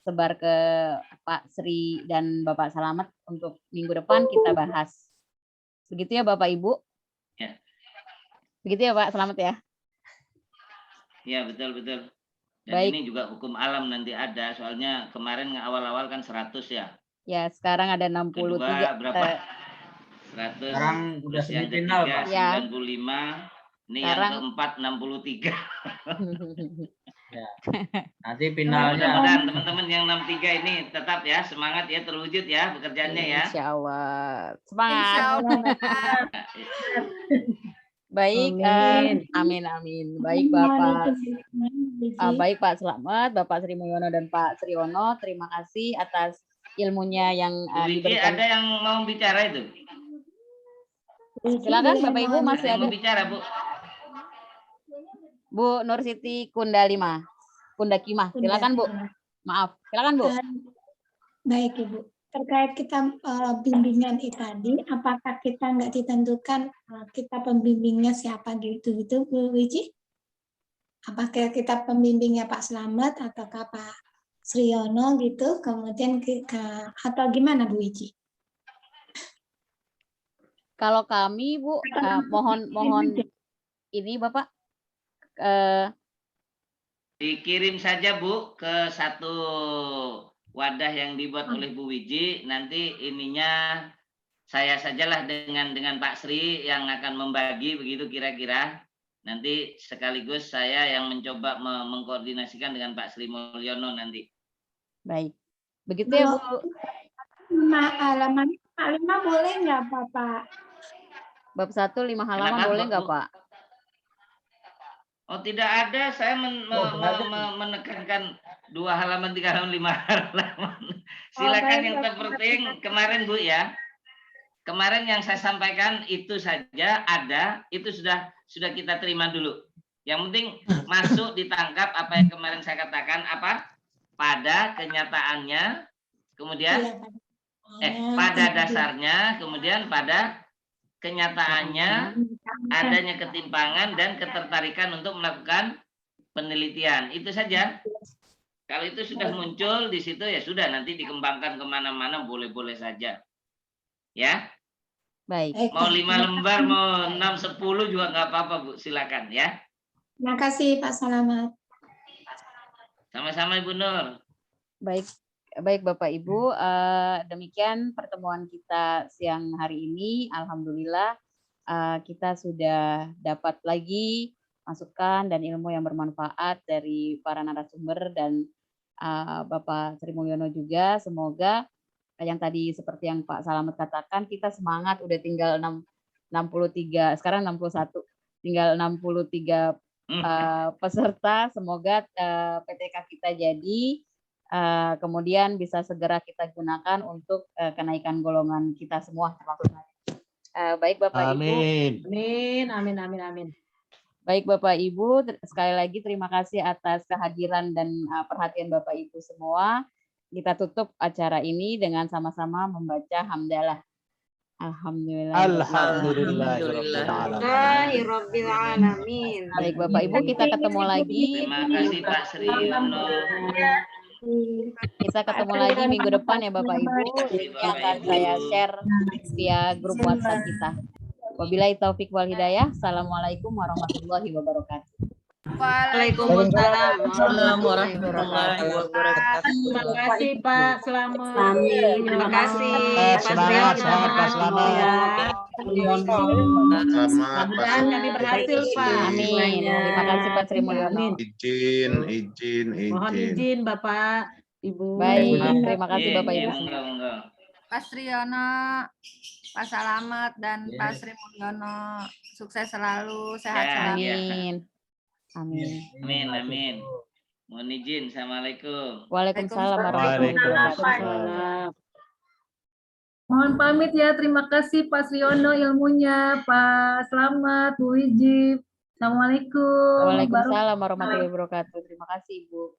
S2: sebar ke Pak Sri dan Bapak Slamet untuk minggu depan kita bahas. Begitu ya Bapak Ibu?
S15: Ya.
S2: Begitu ya Pak Slamet ya?
S15: Ya betul. Dan
S2: baik.
S15: Ini juga hukum alam nanti ada, soalnya kemarin awal-awal kan 100 ya.
S2: Ya sekarang ada 63.
S15: Kedua berapa? 100.
S3: Sekarang udah
S15: yang
S3: semifinal,
S15: ketiga
S3: Pak.
S15: 95. Ini
S2: sekarang,
S15: yang keempat 63.
S3: Ya. Nanti finalnya.
S15: Mudah-mudahan teman-teman yang 63 ini tetap ya semangat ya, terwujud ya pekerjaannya ya.
S2: Insya Allah. Semangat.
S13: Insya Allah.
S2: Baik, amin. Baik Bapak, baik Pak Slamet, Bapak Sri Mulyono dan Pak Sriono, terima kasih atas ilmunya yang diberikan.
S15: Ada yang mau bicara itu?
S2: Silakan Bapak Ibu masih ada.
S15: Mau bicara Bu?
S2: Bu Nur Siti Kundakimah, silakan Bu. Maaf, silakan Bu.
S7: Baik Ibu. Terkait kita bimbingan itu tadi, apakah kita nggak ditentukan kita pembimbingnya siapa gitu Bu Wiji? Apakah kita pembimbingnya Pak Slamet ataukah Pak Sriono gitu, kemudian atau gimana Bu Iji?
S2: Kalau kami Bu, mohon ini Bapak
S15: dikirim saja Bu ke satu wadah yang dibuat oleh Bu Wiji. Nanti ininya saya sajalah dengan Pak Sri yang akan membagi begitu kira-kira. Nanti sekaligus saya yang mencoba mengkoordinasikan dengan Pak Sri Mulyono nanti.
S2: Baik. Begitu ya Bu.
S7: Halaman 5 boleh nggak Bapak?
S2: Bab 1 5 halaman
S15: Kenapa,
S2: boleh nggak
S15: Bu?
S2: Pak?
S15: Oh tidak ada, saya menekankan 2 halaman, 3 halaman, 5 halaman. Silakan yang terpenting kemarin Bu ya. Kemarin yang saya sampaikan itu saja ada, itu sudah kita terima dulu. Yang penting masuk ditangkap apa yang kemarin saya katakan apa? Pada kenyataannya, kemudian pada dasarnya, kemudian pada kenyataannya adanya ketimpangan dan ketertarikan untuk melakukan penelitian. Itu saja. Kalau itu sudah muncul di situ ya sudah, nanti dikembangkan kemana-mana boleh-boleh saja. Ya.
S2: Baik.
S15: Mau 5 lembar, mau 6, 10 juga nggak apa-apa Bu. Silakan ya.
S7: Terima kasih Pak Salamat.
S15: Sama-sama Ibu Nur.
S2: Baik Bapak Ibu, demikian pertemuan kita siang hari ini. Alhamdulillah kita sudah dapat lagi masukan dan ilmu yang bermanfaat dari para narasumber dan Bapak Sri Mulyono juga. Semoga yang tadi seperti yang Pak Salamet katakan, kita semangat, udah tinggal 63, sekarang 61, tinggal 63 peserta. Semoga PTK kita jadi, kemudian bisa segera kita gunakan untuk kenaikan golongan kita semua. Baik Bapak Ibu.
S12: Amin.
S2: Baik Bapak Ibu, sekali lagi terima kasih atas kehadiran dan perhatian Bapak Ibu semua. Kita tutup acara ini dengan sama-sama membaca hamdalah.
S6: Alhamdulillahirobbilalamin.
S2: Baik Bapak Ibu, kita ketemu lagi.
S15: Terima kasih Pak Sri Yono.
S2: Kita ketemu lagi minggu depan ya Bapak Ibu. Ini akan saya share via grup WhatsApp kita. Wabillahi taufik wal hidayah. Assalamualaikum warahmatullahi wabarakatuh.
S6: Waalaikumsalam
S12: warahmatullahi wabarakatuh. Terima kasih Pak Selamat.
S6: Terima kasih Pak
S12: Mudah-mudahan kami berhasil Pak.
S2: Amin. Terima kasih Pak Sri Mulyono.
S16: Izin.
S12: Mohon izin Bapak, Ibu.
S2: Baik, terima kasih Bapak Ibu.
S13: Pak Sriono, Pak Salamet dan Pak Sri Mulyono, sukses selalu, sehat selalu.
S15: Amin. Mohon izin. Assalamualaikum.
S2: Waalaikumsalam warahmatullahi wabarakatuh.
S4: Mohon pamit ya. Terima kasih Pak Sriono ilmunya, Pak Slamet, Bu Wiji. Assalamualaikum.
S2: Waalaikumsalam warahmatullahi wabarakatuh. Terima kasih Ibu.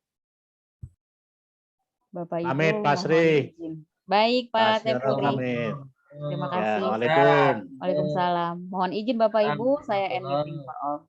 S2: Bapak Ibu.
S8: Pamit Pak Sri.
S2: Baik Pak Teputri. Terima kasih.
S8: Waalaikumsalam.
S2: Waalaikumsalam. Mohon izin Bapak Ibu, saya end meeting for all.